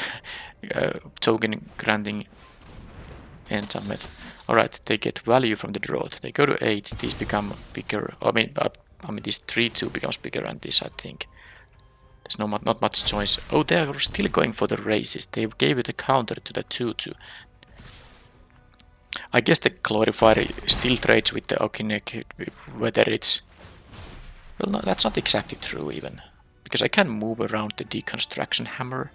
token granting enchantment. Alright, they get value from the drought. They go to 8. These become bigger. I mean, this 3/2 becomes bigger, and this, I think, there's not much choice. Oh, they are still going for the races. They gave it a counter to the 2/2. I guess the Glorifier still trades with the Okinek, whether it's... Well, no, that's not exactly true even. Because I can move around the deconstruction hammer.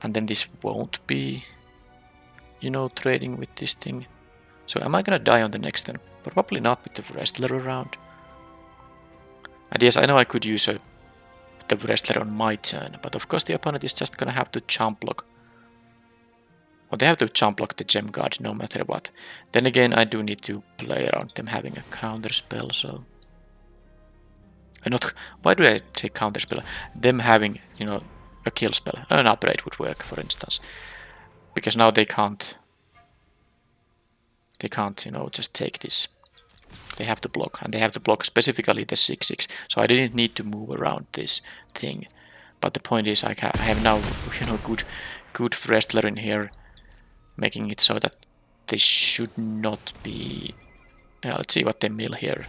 And then this won't be, trading with this thing. So am I gonna die on the next turn? Probably not with the Wrestler around. And yes, I know I could use the Wrestler on my turn, but of course the opponent is just gonna have to jump block. Well, they have to jump block the Gem Guard no matter what. Then again, I do need to play around them having a counter spell, so... Why do I say counter spell? Them having, a kill spell. An upgrade would work, for instance. Because now they can't, just take this. They have to block, and they have to block specifically the 6/6. So I didn't need to move around this thing. But the point is, I have now, good wrestler in here, making it so that they should not be... Yeah, let's see what they mill here.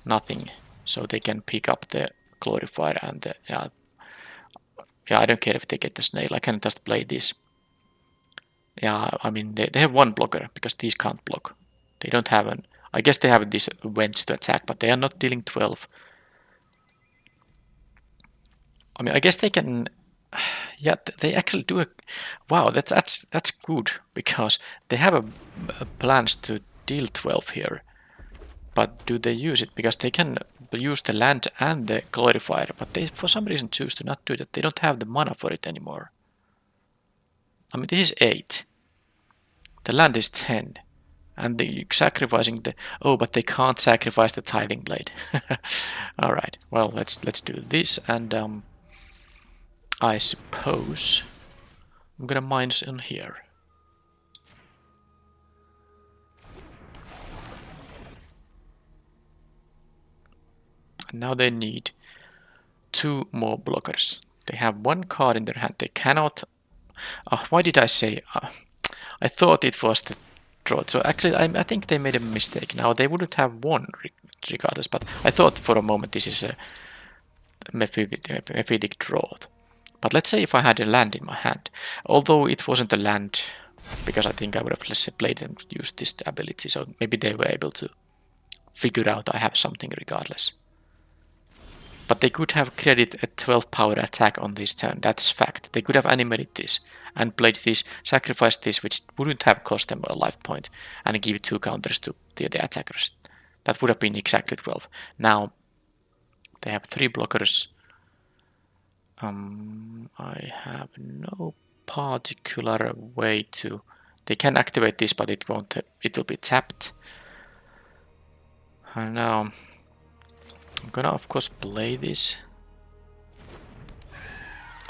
Nothing. So they can pick up the Glorifier and the... Yeah, I don't care if they get the snail. I can just play this. Yeah, I mean, they have 1 blocker, because these can't block. They don't have an... I guess they have this wench to attack, but they are not dealing 12. I mean, I guess they can... Yeah, they actually do a... Wow, that's good, because they have plans to deal 12 here. But do they use it? Because they can use the land and the Glorifier, but they for some reason choose to not do that. They don't have the mana for it anymore. I mean, this is 8. The land is 10. And the sacrificing the... Oh, but they can't sacrifice the tiling blade. Alright, well, let's do this, and I suppose I'm gonna mine in here. And now they need 2 more blockers. They have 1 card in their hand. They cannot... why did I say... I thought it was the draw. So actually, I think they made a mistake. Now, they wouldn't have won regardless, but I thought for a moment this is a mephitic drought. But let's say if I had a land in my hand, although it wasn't a land, because I think I would have played and used this ability, so maybe they were able to figure out I have something regardless. But they could have created a 12 power attack on this turn, that's fact. They could have animated this and played this, sacrificed this, which wouldn't have cost them a life point, and give 2 counters to the attackers. That would have been exactly 12. Now, they have 3 blockers. I have no particular way to... They can activate this, but it won't. It will be tapped. And now I'm gonna, of course, play this.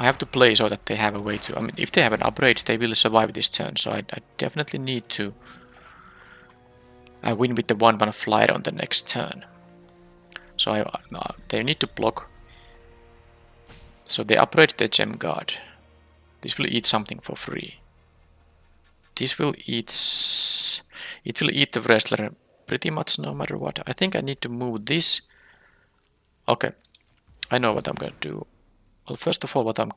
I have to play so that they have a way to... I mean, if they have an upgrade, they will survive this turn. So I definitely need to win with the 1/1 flyer on the next turn. So they need to block. So they upgrade the gem guard. This will eat something for free. This will eat... It will eat the wrestler pretty much no matter what. I think I need to move this. Okay, I know what I'm gonna do. Well, first of all, what I'm...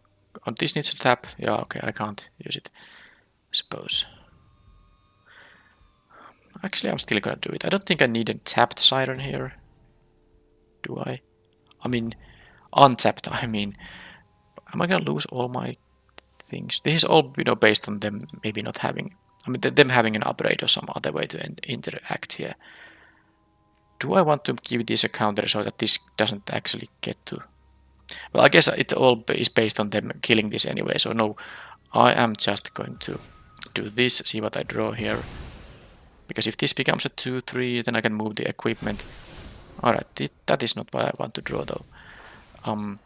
On this needs to tap. Yeah, okay, I can't use it, I suppose. Actually, I'm still gonna do it. I don't think I need a tapped siren here. Do I? I mean, untapped, I mean. Am I gonna lose all my things? This is all, you know, based on them maybe not having... I mean, them having an upgrade or some other way to interact here. Do I want to give this a counter so that this doesn't actually get to... Well, I guess it all is based on them killing this anyway, so no, I am just going to do this, see what I draw here. Because if this becomes a 2-3, then I can move the equipment. Alright, that is not what I want to draw though. I'm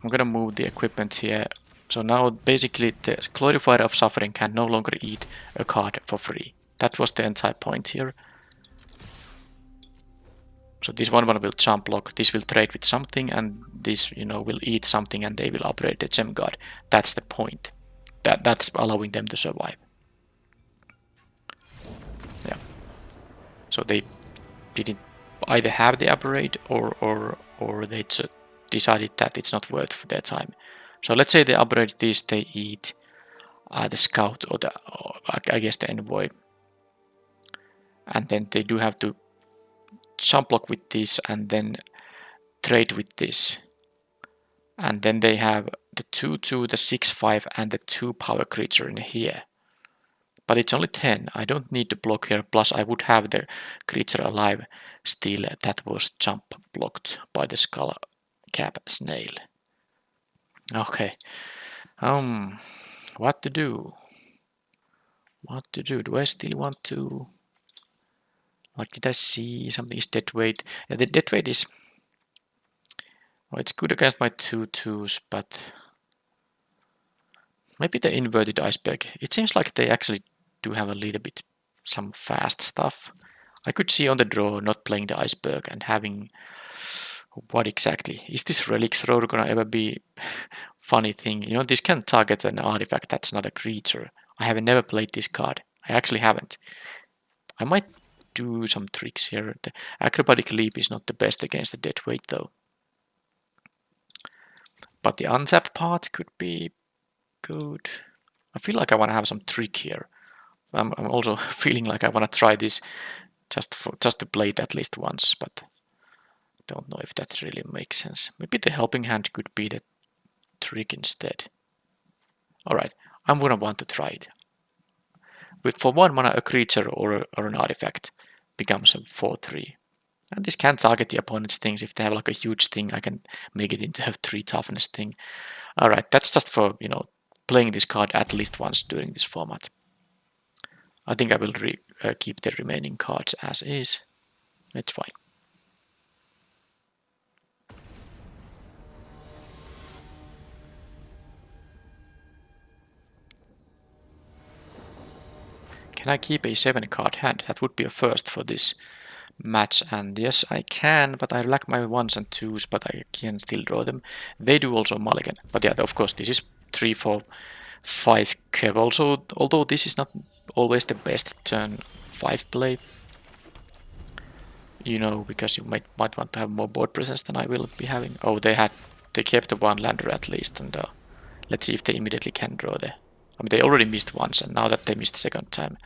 gonna move the equipment here. So now basically the Glorifier of Suffering can no longer eat a card for free. That was the entire point here. So this one will jump block, this will trade with something, and this, you know, will eat something and they will upgrade the gem guard. That's the point. That's allowing them to survive. Yeah. So they didn't either have the upgrade or they decided that it's not worth their time. So let's say they upgrade this, they eat the scout or I guess the envoy. And then they do have to jump block with this and then trade with this. And then they have the 2-2, the 6-5 and the 2 power creature in here. But it's only 10. I don't need to block here. Plus I would have the creature alive still that was jump blocked by the skull cap snail. Okay. What to do? What to do? Do I still want to... Like, did I see something is dead weight? Yeah, the dead weight is... Well, it's good against my 2-2s, but... Maybe the inverted iceberg. It seems like they actually do have a little bit some fast stuff. I could see on the draw not playing the iceberg and having... What exactly? Is this relic throw gonna ever be funny thing? You know, this can target an artifact that's not a creature. I have never played this card. I actually haven't. I might do some tricks here. The acrobatic leap is not the best against the dead weight though. But the untap part could be good. I feel like I want to have some trick here. I'm also feeling like I want to try this just to play it at least once, but don't know if that really makes sense. Maybe the helping hand could be the trick instead. Alright, I'm gonna want to try it. For 1 mana, a creature or an artifact becomes a 4-3. And this can target the opponent's things. If they have like a huge thing, I can make it into a 3 toughness thing. Alright, that's just for, you know, playing this card at least once during this format. I think I will keep the remaining cards as is. It's fine. Can I keep a 7-card hand? That would be a first for this match, and yes I can, but I lack my 1s and 2s, but I can still draw them. They do also mulligan, but yeah, of course this is 3, 4, 5 curve also, although this is not always the best turn 5 play, you know, because you might want to have more board presence than I will be having. Oh, they kept the 1 lander at least, and let's see if they immediately can draw the, I mean they already missed once, and now that they missed the second time.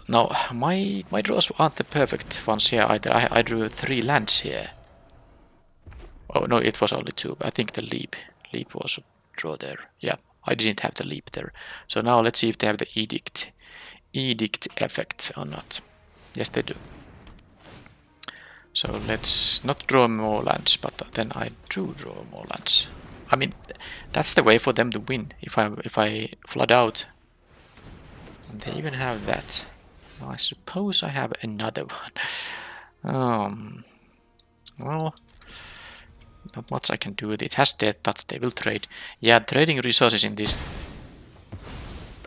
No, my draws aren't the perfect ones here either. I drew 3 lands here. Oh no, it was only 2. I think the leap was a draw there. Yeah, I didn't have the leap there. So now let's see if they have the edict effect or not. Yes, they do. So let's not draw more lands, but then I do draw more lands. I mean, that's the way for them to win. If I flood out, they even have that. I suppose I have another one. Well, not much I can do with it. It has death touch, they will trade. Yeah, trading resources in this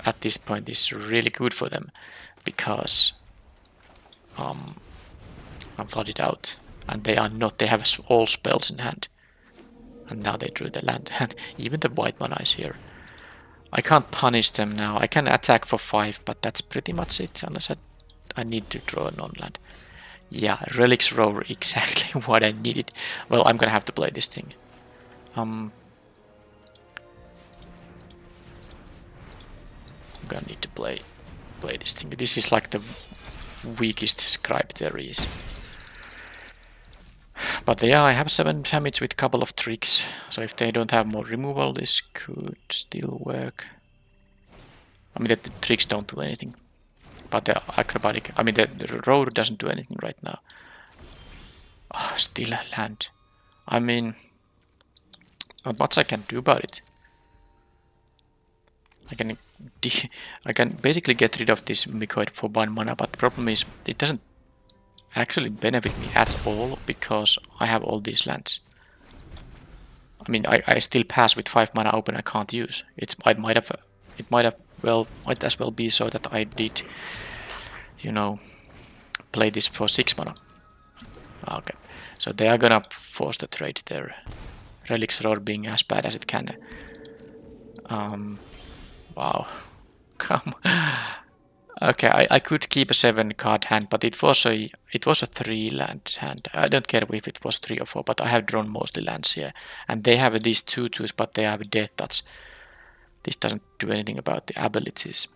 at this point is really good for them, because I'm flooded out, and they are not. They have all spells in hand, and now they drew the land. And even the white mana is here. I can't punish them now. I can attack for 5, but that's pretty much it, unless I need to draw a non-land. Yeah, Relics Roar, exactly what I needed. Well, I'm gonna have to play this thing. I'm gonna need to play this thing. This is like the weakest scribe there is. But yeah, I have 7 damage with a couple of tricks, so if they don't have more removal, this could still work. I mean, the tricks don't do anything, but the acrobatic, I mean, the road doesn't do anything right now. Oh, still land. I mean, not much I can do about it. I can basically get rid of this Mycoid for 1 mana, but the problem is it doesn't actually benefit me at all, because I have all these lands. I mean, I still pass with 5 mana open I can't use. It might as well be so that I did, you know, play this for 6 mana. Okay, so they are gonna force the trade there. Relics Roar being as bad as it can. Wow. Come. Okay, I could keep a 7-card hand, but it was a 3-land hand. I don't care if it was 3 or 4, but I have drawn mostly lands here, and they have these 2/2s, but they have death touch. This doesn't do anything about the abilities.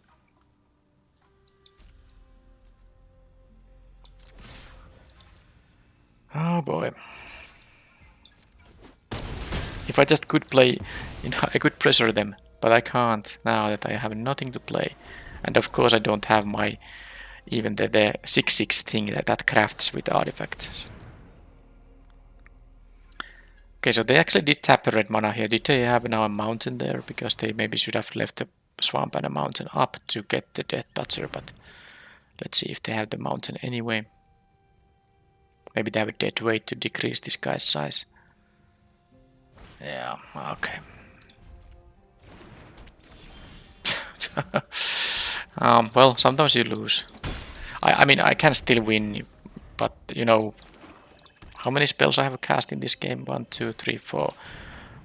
Oh boy. If I just could play, you know, I could pressure them, but I can't now that I have nothing to play. And of course I don't have my, even the 6/6 thing that crafts with artifacts. Okay, so they actually did tap a red mana here. Did they have now a mountain there? Because they maybe should have left a swamp and a mountain up to get the Death Toucher, but let's see if they have the mountain anyway. Maybe they have a dead weight to decrease this guy's size. Yeah, okay. Well, sometimes you lose. I mean, I can still win, but you know, how many spells I have cast in this game? 1, 2, 3, 4,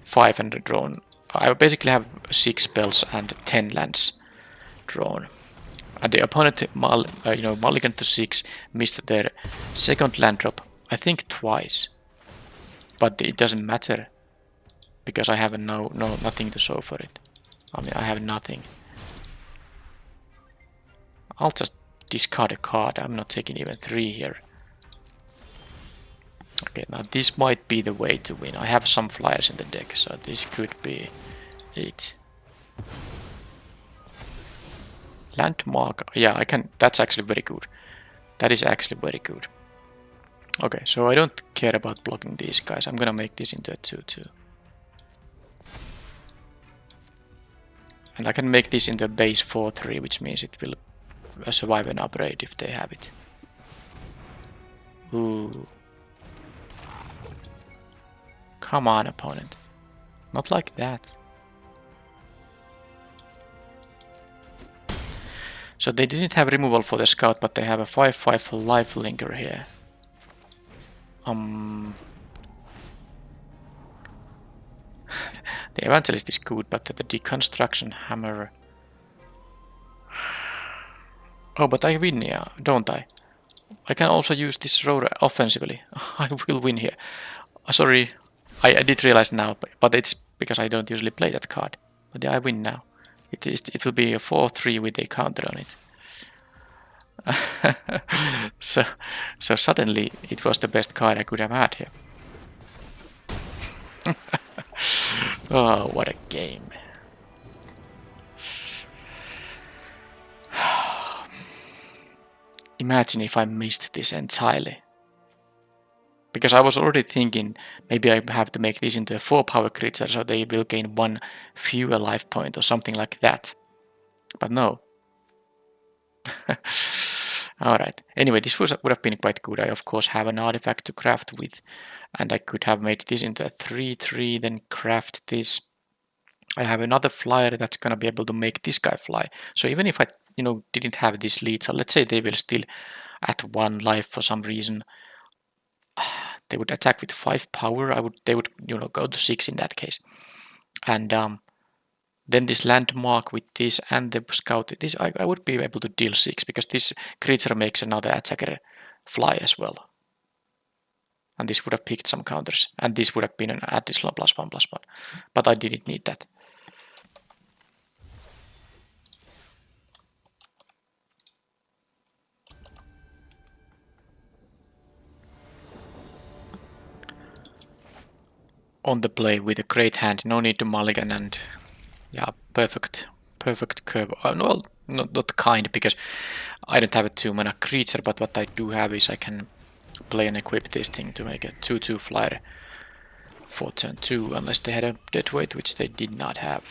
5 and drawn. I basically have 6 spells and 10 lands drawn. And the opponent, mulligan to 6, missed their second land drop, I think twice. But it doesn't matter, because I have nothing to show for it. I mean, I have nothing. I'll just discard a card. I'm not taking even 3 here. Okay, now this might be the way to win. I have some flyers in the deck, so this could be it. Landmark, yeah, I can. That's actually very good. That is actually very good. Okay, so I don't care about blocking these guys. I'm gonna make this into a 2/2. And I can make this into a base 4-3, which means it will survive an upgrade if they have it. Ooh. Come on, opponent. Not like that. So they didn't have removal for the scout, but they have a 5/5 life linker here. The Evangelist is good, but the Deconstruction Hammer... Oh, but I win, yeah, don't I? I can also use this road offensively. I will win here. Sorry, I did realize now, but it's because I don't usually play that card. But yeah, I win now. It will be a 4-3 with a counter on it. so suddenly it was the best card I could have had here. Oh, what a game. Imagine if I missed this entirely. Because I was already thinking maybe I have to make this into a 4-power creature so they will gain 1 fewer life point or something like that. But no. Alright. Anyway, this would have been quite good. I of course have an artifact to craft with. And I could have made this into a 3-3, then craft this. I have another flyer that's gonna be able to make this guy fly. So even if I, didn't have this lead, so let's say they will still at 1 life for some reason, they would attack with 5 power. They would go to 6 in that case. And then this landmark with this and the scout, this I would be able to deal 6 because this creature makes another attacker fly as well. And this would have picked some counters, and this would have been an additional +1/+1, but I didn't need that. On the play with a great hand, no need to mulligan, and yeah, perfect curve. Well, not kind, because I don't have a 2-mana creature, but what I do have is I can play and equip this thing to make a 2/2 flyer for turn 2, unless they had a deadweight, which they did not have.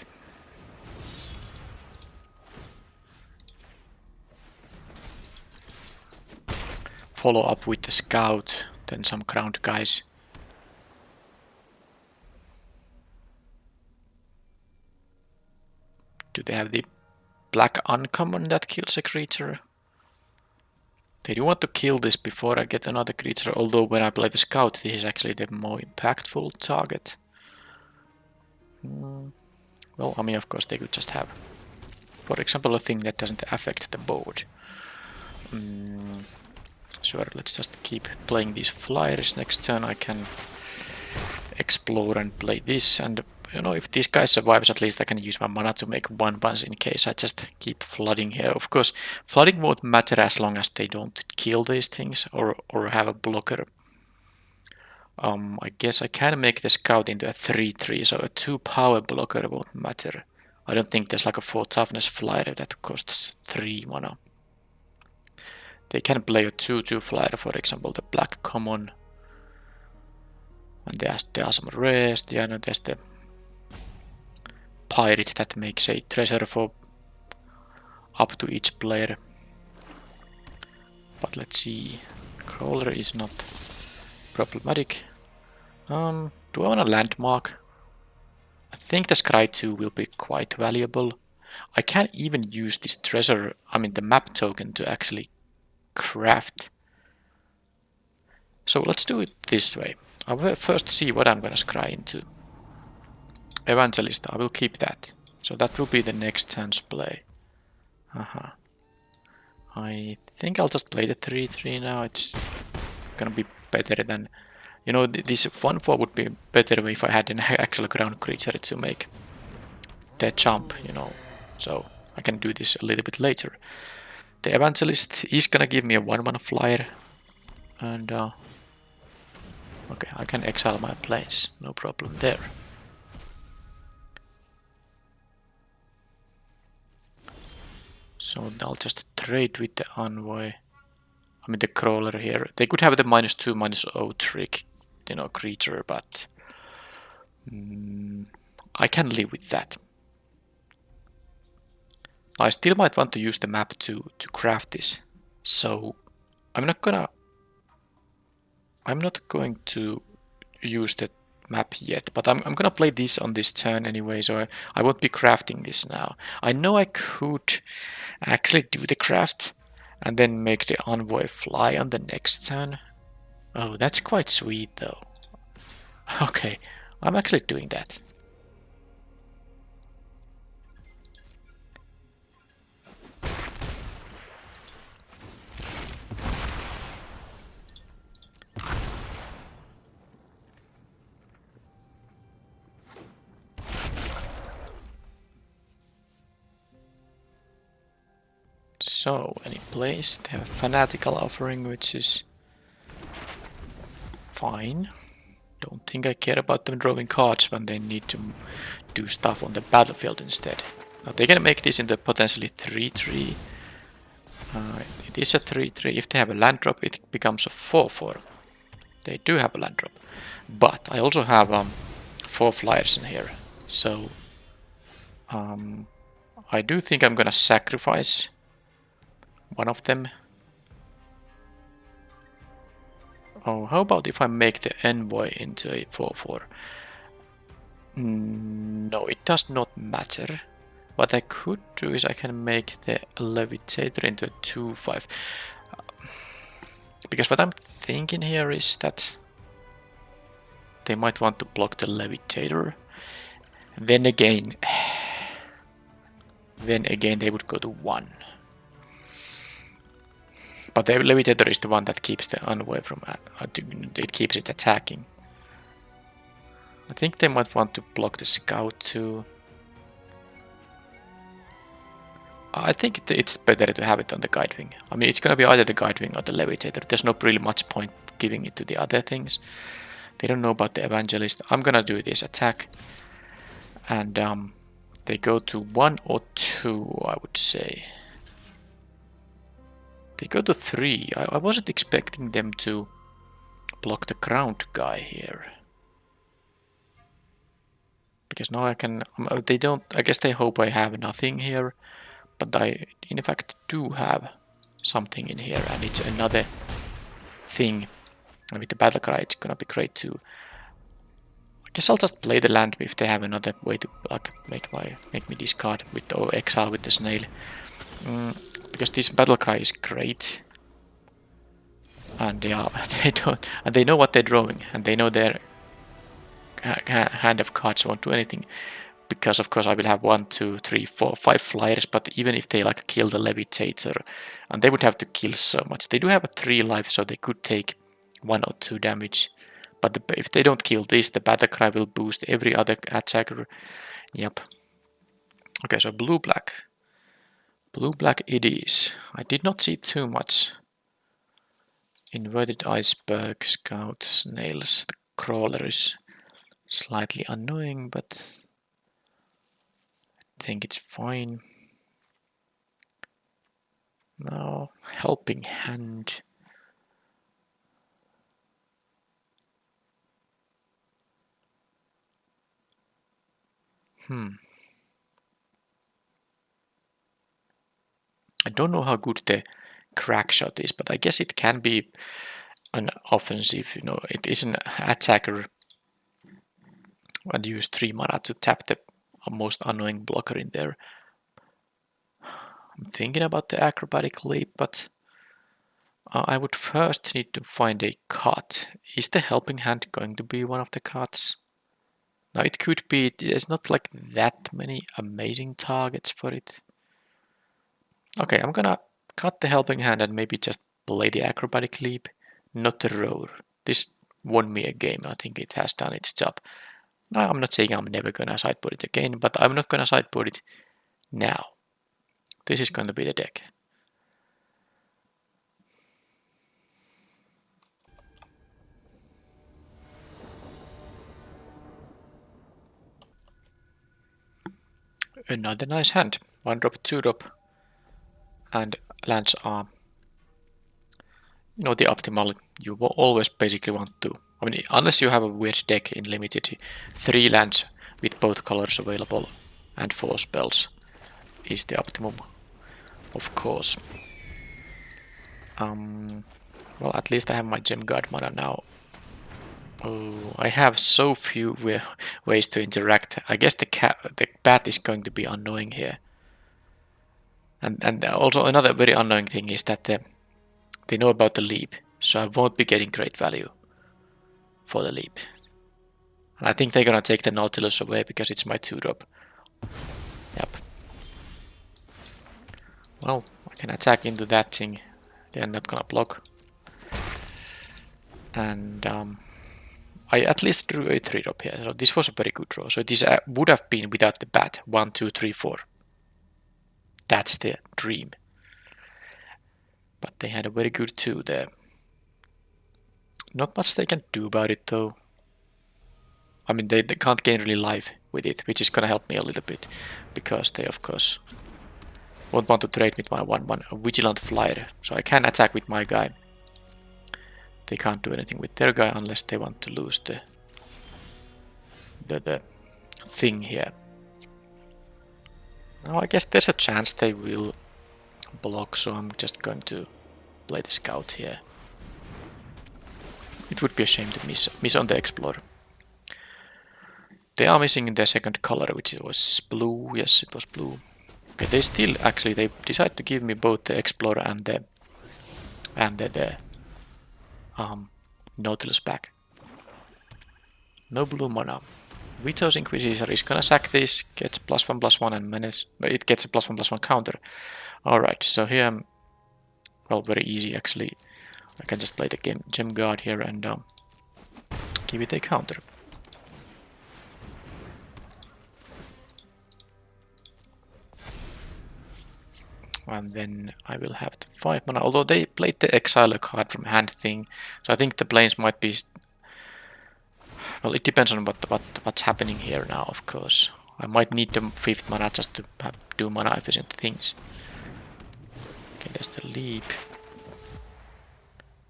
Follow up with the scout, then some ground guys. Do they have the black uncommon that kills a creature? They do want to kill this before I get another creature, although when I play the scout, this is actually the more impactful target. Well, I mean, of course, they could just have, for example, a thing that doesn't affect the board. Sure, let's just keep playing these flyers. Next turn I can explore and play this, and if this guy survives, at least I can use my mana to make 1/1 in case I just keep flooding here. Of course, flooding won't matter as long as they don't kill these things or have a blocker. I guess I can make the scout into a 3/3, so a 2-power blocker won't matter. I don't think there's like a 4 toughness flyer that costs 3 mana. They can play a 2/2 flyer, for example, the black common. And there are some rares. There's the pirate that makes a treasure for up to each player. But let's see. Crawler is not problematic. Do I want a landmark? I think the Scry 2 will be quite valuable. I can't even use this treasure, the map token, to actually craft. So let's do it this way. I will first see what I'm gonna scry into. Evangelist, I will keep that. So that will be the next turn's play. I think I'll just play the 3/3 now. It's gonna be better than... this 1/4 would be better if I had an actual ground creature to make the jump, So I can do this a little bit later. The Evangelist is gonna give me a 1/1 flyer. And okay, I can exile my planes, no problem there. So I'll just trade with the envoy. The crawler here. They could have the -2, -0 trick, creature, but I can live with that. I still might want to use the map to craft this. So I'm not going to use the map yet, but I'm gonna play this on this turn anyway, so I won't be crafting this now. I know I could actually do the craft and then make the envoy fly on the next turn. Oh, that's quite sweet though. Okay, I'm actually doing that. So, any place? They have a fanatical offering, which is fine. Don't think I care about them drawing cards when they need to do stuff on the battlefield instead. Now they can make this into potentially 3-3. It is a 3-3. If they have a land drop, it becomes a 4-4. They do have a land drop. But I also have 4 flyers in here. So I do think I'm gonna sacrifice one of them. Oh, how about if I make the envoy into a 4-4? No, it does not matter. What I could do is I can make the levitator into a 2-5. Because what I'm thinking here is that they might want to block the levitator. Then again they would go to 1. But the levitator is the one that keeps the envoy from it keeps it attacking. I think they might want to block the scout too. I think it's better to have it on the guide wing. I mean, it's gonna be either the guide wing or the levitator. There's not really much point giving it to the other things. They don't know about the evangelist. I'm gonna do this attack. And they go to 1 or 2, I would say. They go to 3. I wasn't expecting them to block the ground guy here. Because now I can... They don't... I guess they hope I have nothing here. But I, in fact, do have something in here. And it's another thing. And with the battle cry, it's gonna be great too. I guess I'll just play the land if they have another way to like make me discard with or exile with the snail. Because this battle cry is great. And yeah, they know what they're drawing, and they know their hand of cards won't do anything. Because of course I will have 1, 2, 3, 4, 5 flyers, but even if they like kill the levitator, and they would have to kill so much. They do have a 3 life, so they could take 1 or 2 damage. But if they don't kill this, the battle cry will boost every other attacker. Yep. Okay, so blue-black. Blue-black it is. I did not see too much. Inverted iceberg, scout, snails. The crawler is slightly annoying, but I think it's fine. Now, helping hand. I don't know how good the crack shot is, but I guess it can be an offensive, you know, it is an attacker and use 3 mana to tap the most annoying blocker in there. I'm thinking about the acrobatic leap, but I would first need to find a cut. Is the helping hand going to be one of the cuts? Now it could be, there's not like that many amazing targets for it. Okay, I'm gonna cut the helping hand and maybe just play the acrobatic leap, not the roar. This won me a game, I think it has done its job. Now, I'm not saying I'm never gonna sideboard it again, but I'm not gonna sideboard it now. This is gonna be the deck. Another nice hand. 1 drop, 2 drop. And lands are, you know, the optimal. You will always basically want to. I mean, unless you have a weird deck in limited, 3 lands with both colors available and 4 spells. is the optimum, of course. Well, at least I have my gem guard mana now. Oh, I have so few ways to interact. I guess the bat is going to be annoying here. And also another very annoying thing is that they know about the leap, so I won't be getting great value for the leap. And I think they're gonna take the Nautilus away because it's my 2-drop. Yep. Well, I can attack into that thing. They're not gonna block. And I at least drew a 3-drop here, so this was a very good draw. So this would have been without the bat. 1, 2, 3, 4. That's the dream. But they had a very good 2 there. Not much they can do about it though. I mean, they can't gain really life with it, which is gonna help me a little bit. Because they, of course, won't want to trade with my 1/1 Vigilant Flyer. So I can attack with my guy. They can't do anything with their guy unless they want to lose the thing here. Now I guess there's a chance they will block, so I'm just going to play the scout here. It would be a shame to miss on the explorer. They are missing their second color, which was blue. Yes, it was blue. Okay, they still actually they decide to give me both the explorer and the Nautilus back. No blue mana. Vito's Inquisitor is gonna sack this, gets +1/+1 and menace. It gets a +1/+1 counter. Alright, so here I'm, well, very easy actually. I can just play the gem guard here and give it a counter. And then I will have the 5 mana, although they played the Exiler card from hand thing, so I think the planes might be... Well, it depends on what's happening here now, of course. I might need the 5th mana just to do mana efficient things. Okay, there's the leap.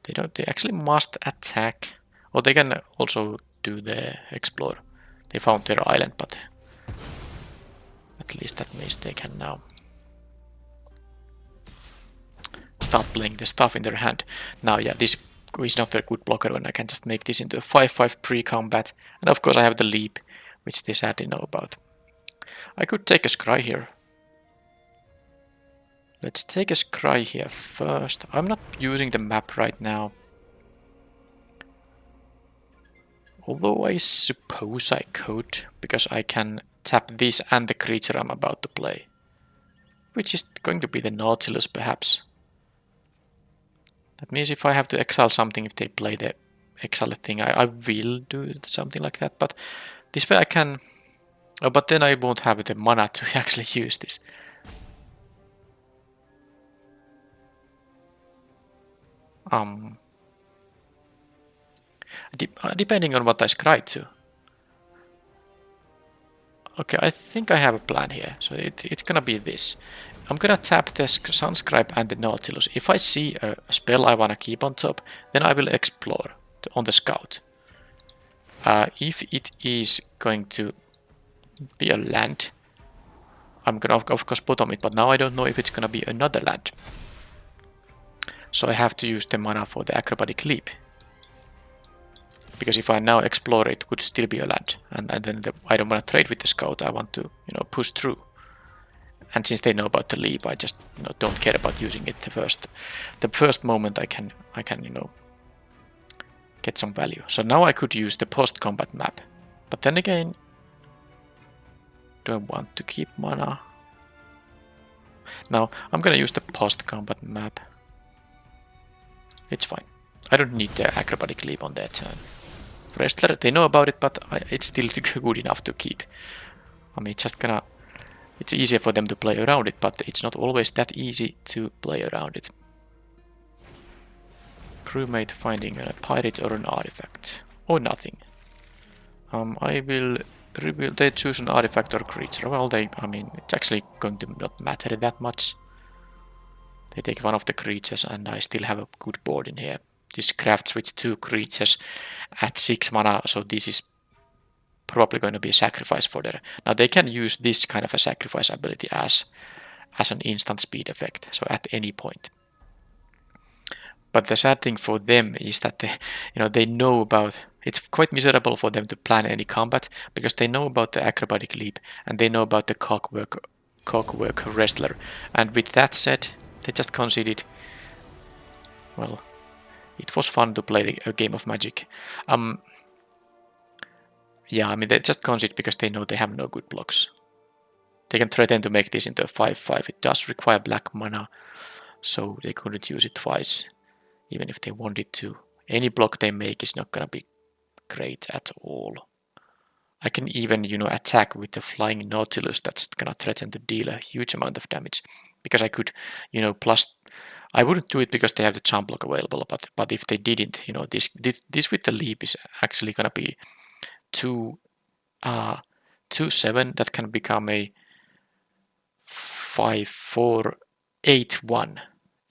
They actually must attack. Or they can also do the explore. They found their island, but at least that means they can now start playing the stuff in their hand. Now, yeah, this is not a good blocker when I can just make this into a 5/5 pre-combat. And of course I have the leap, which they sadly know about. I could take a scry here. Let's take a scry here first. I'm not using the map right now. Although I suppose I could, because I can tap this and the creature I'm about to play. Which is going to be the Nautilus, perhaps. That means if I have to exile something, if they play the exile thing, I will do something like that. But this way I can... Oh, but then I won't have the mana to actually use this. Depending on what I scry to. Okay, I think I have a plan here. So it's gonna be this. I'm gonna tap the Sunscribe and the Nautilus. If I see a spell I wanna keep on top, then I will explore on the scout. If it is going to be a land, I'm gonna of course bottom it, but now I don't know if it's gonna be another land. So I have to use the mana for the acrobatic leap. Because if I now explore, it could still be a land, and then I don't want to trade with the scout. I want to, push through. And since they know about the leap, I just don't care about using it the first moment I can get some value. So now I could use the post-combat map, but then again, do I want to keep mana? Now I'm gonna use the post-combat map. It's fine. I don't need the acrobatic leap on their turn. Wrestler, they know about it, but it's still good enough to keep. I mean, it's easier for them to play around it, but it's not always that easy to play around it. Crewmate finding a pirate or an artifact. Or nothing. I will reveal, they choose an artifact or creature. Well, it's actually going to not matter that much. They take one of the creatures and I still have a good board in here. This crafts with 2 creatures at 6 mana, so this is probably going to be a sacrifice for them. Now they can use this kind of a sacrifice ability as as an instant speed effect, so at any point. But the sad thing for them is that they know about. It's quite miserable for them to plan any combat because they know about the acrobatic leap and they know about the cogwork wrestler. And with that said, they just conceded. Well, it was fun to play a game of Magic. Yeah, I mean they just concede because they know they have no good blocks. They can threaten to make this into a 5/5. It does require black mana, so they couldn't use it twice, even if they wanted to. Any block they make is not gonna be great at all. I can even, attack with the Flying Nautilus that's gonna threaten to deal a huge amount of damage. Because I could, plus... I wouldn't do it because they have the jump block available, but if they didn't, this with the leap is actually gonna be 2/7 that can become a 5/4/8/1.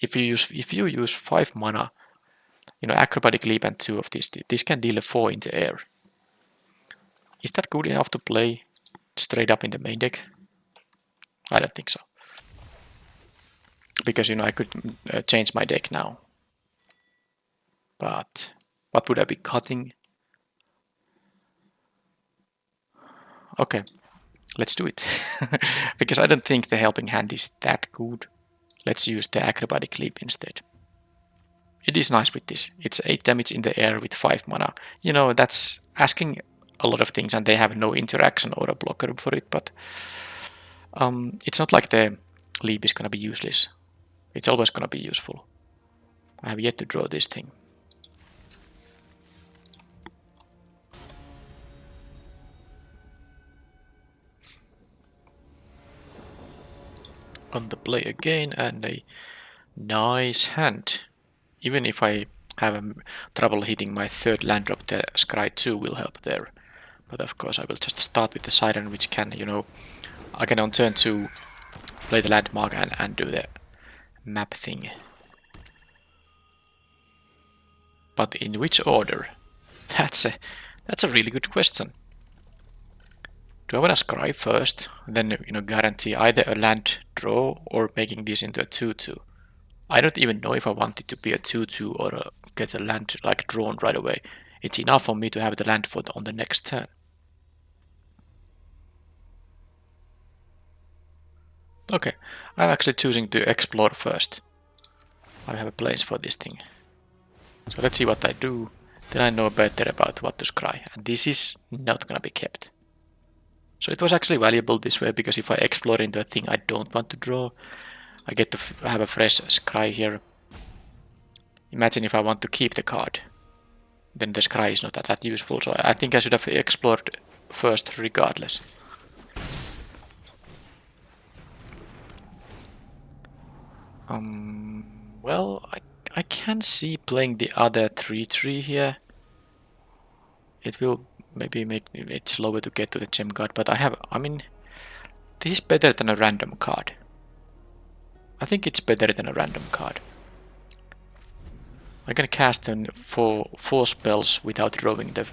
If you use 5 mana, acrobatic leap and 2 of these, this can deal a 4 in the air. Is that good enough to play straight up in the main deck? I don't think so. Because I could change my deck now. But what would I be cutting? Okay, let's do it. Because I don't think the helping hand is that good. Let's use the acrobatic leap instead. It is nice with this. It's 8 damage in the air with 5 mana. That's asking a lot of things, and they have no interaction or a blocker for it, but it's not like the leap is gonna be useless. It's always gonna be useful. I have yet to draw this thing. On the play again, and a nice hand. Even if I have trouble hitting my third land drop, the Scry 2 will help there. But of course I will just start with the Siren, which can, I can on turn 2 play the landmark and do the map thing. But in which order? That's a really good question. Do I want to Scry first, then guarantee either a land draw or making this into a 2/2? I don't even know if I want it to be a 2/2 or get a land like drawn right away. It's enough for me to have the land on the next turn. Okay, I'm actually choosing to explore first. I have a place for this thing. So let's see what I do. Then I know better about what to scry. And this is not gonna be kept. So it was actually valuable this way, because if I explore into a thing I don't want to draw, I get to have a fresh scry here. Imagine if I want to keep the card. Then the scry is not that useful. So I think I should have explored first regardless. Well, I can see playing the other 3/3 here. It will maybe make it slower to get to the gem card, but I mean, this is better than a random card. I think it's better than a random card. I can cast them for 4 spells without drawing the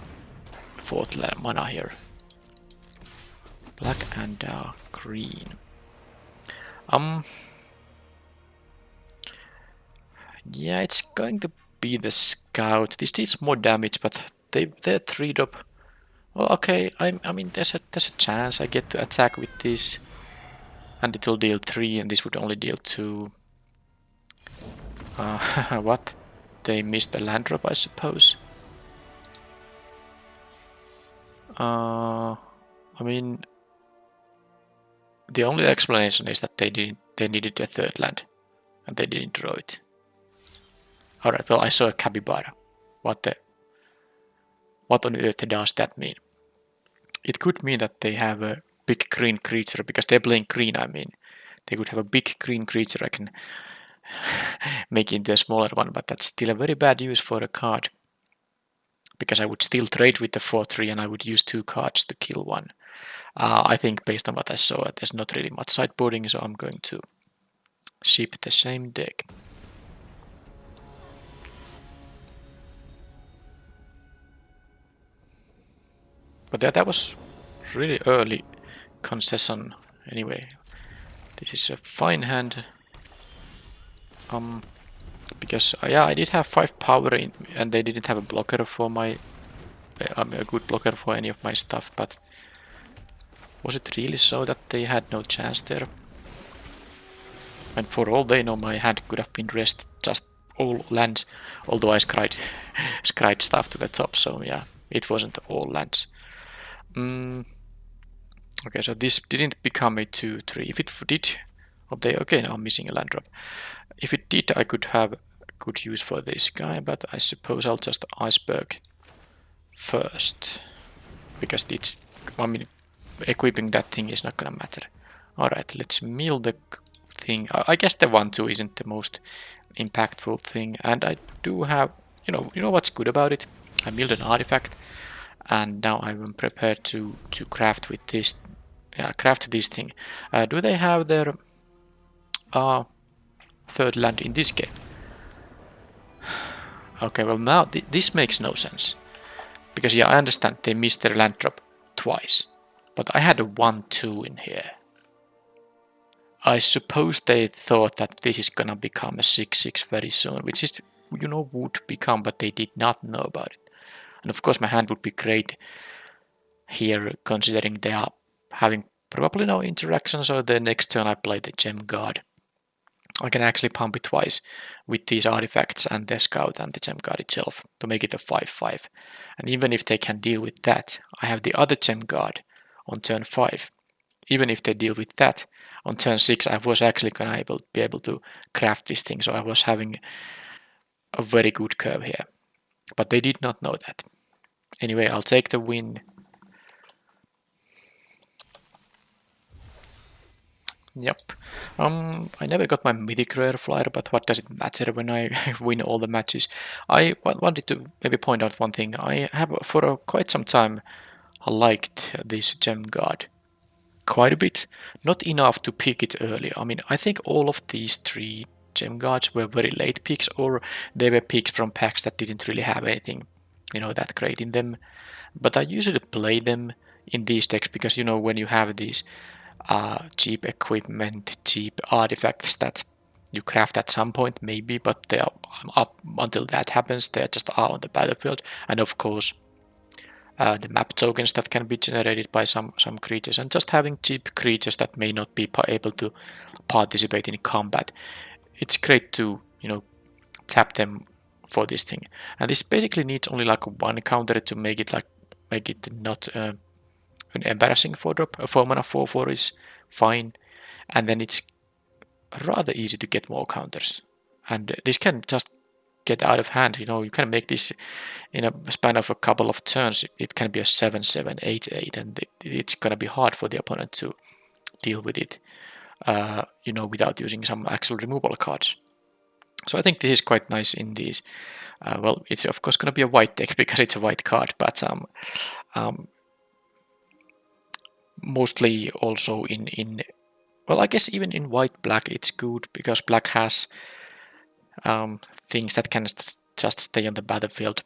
4th mana here. Black and green. Yeah, it's going to be the scout. This deals more damage, but they're 3-drop. Well, okay. I mean, there's a chance I get to attack with this, and it will deal 3, and this would only deal 2. What? They missed the land drop, I suppose. I mean, the only explanation is that they needed a 3rd land, and they didn't draw it. Alright, well, I saw a capybara. What on earth does that mean? It could mean that they have a big green creature, because they're playing green, I mean. They could have a big green creature I can make into a smaller one, but that's still a very bad use for a card. Because I would still trade with the 4/3 and I would use 2 cards to kill one. I think based on what I saw, there's not really much sideboarding, so I'm going to ship the same deck. But that was really early concession anyway. This is a fine hand. Because yeah, I did have 5 power in, and they didn't have a blocker for my a good blocker for any of my stuff, but was it really so that they had no chance there? And for all they know, my hand could have been rest just all lands, although I scryed, scryed stuff to the top, so yeah, it wasn't all lands. Okay, so this didn't become a 2-3. If it did, okay, now I'm missing a land drop. If it did, I could have good use for this guy, but I suppose I'll just iceberg first, because it's, I mean, equipping that thing is not gonna matter. Alright, let's mill the thing. I guess the 1-2 isn't the most impactful thing, and I do have, you know what's good about it? I milled an artifact, and now I'm prepared to craft with this, craft this thing. Do they have their third land in this game? Okay, well now this makes no sense. Because yeah, I understand they missed their land drop twice. But I had a 1-2 in here. I suppose they thought that this is gonna become a 6-6 very soon, which is, you know, would become, but they did not know about it. And of course my hand would be great here, considering they are having probably no interaction, so the next turn I play the Gem Guard. I can actually pump it twice with these artifacts and the Scout and the Gem Guard itself to make it a 5-5. And even if they can deal with that, I have the other Gem Guard on turn 5. Even if they deal with that, on turn 6 I was actually gonna be able to craft this thing, so I was having a very good curve here. But they did not know that. Anyway, I'll take the win. Yep. I never got my mythic rare flyer, but what does it matter when I win all the matches? I wanted to maybe point out one thing. I have for quite some time liked this Gem Guard quite a bit. Not enough to pick it early. I mean, I think all of these 3 Gem Guards were very late picks, or they were picks from packs that didn't really have anything, you know, that great in them. But I usually play them in these decks because, you know, when you have these cheap equipment, cheap artifacts that you craft at some point maybe, but they are up until that happens, they just are on the battlefield. And of course the map tokens that can be generated by some creatures, and just having cheap creatures that may not be able to participate in combat. It's great to, you know, tap them for this thing. And this basically needs only like 1 counter to make it not an embarrassing 4-drop. A 4-mana 4/4 is fine, and then it's rather easy to get more counters. And this can just get out of hand. You know, you can make this in a span of a couple of turns. It can be a 7/7, 8/8, and it's gonna be hard for the opponent to deal with it, you know, without using some actual removal cards. So I think this is quite nice in these. Well, it's of course going to be a white deck because it's a white card, but mostly also in well, I guess even in white-black it's good because black has things that can just stay on the battlefield.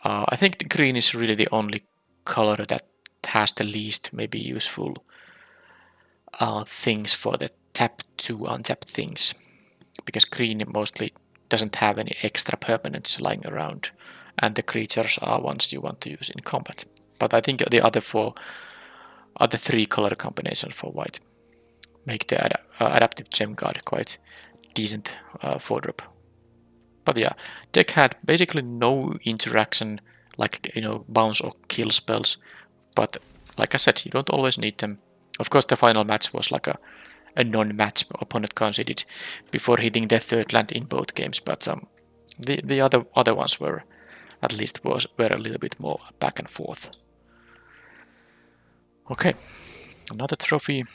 I think the green is really the only color that has the least maybe useful things for the tap to untap things, because green mostly doesn't have any extra permanents lying around, and the creatures are ones you want to use in combat. But I think the other 3 color combinations for white make the adaptive Gem Guard quite decent 4-drop. But yeah, deck had basically no interaction, like, you know, bounce or kill spells. But like I said, you don't always need them. Of course, the final match was like a non-match opponent conceded before hitting the 3rd land in both games. But the other ones were at least were a little bit more back and forth. Okay, another trophy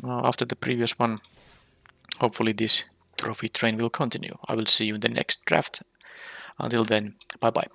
after the previous one. Hopefully this trophy train will continue. I will see you in the next draft. Until then, bye bye.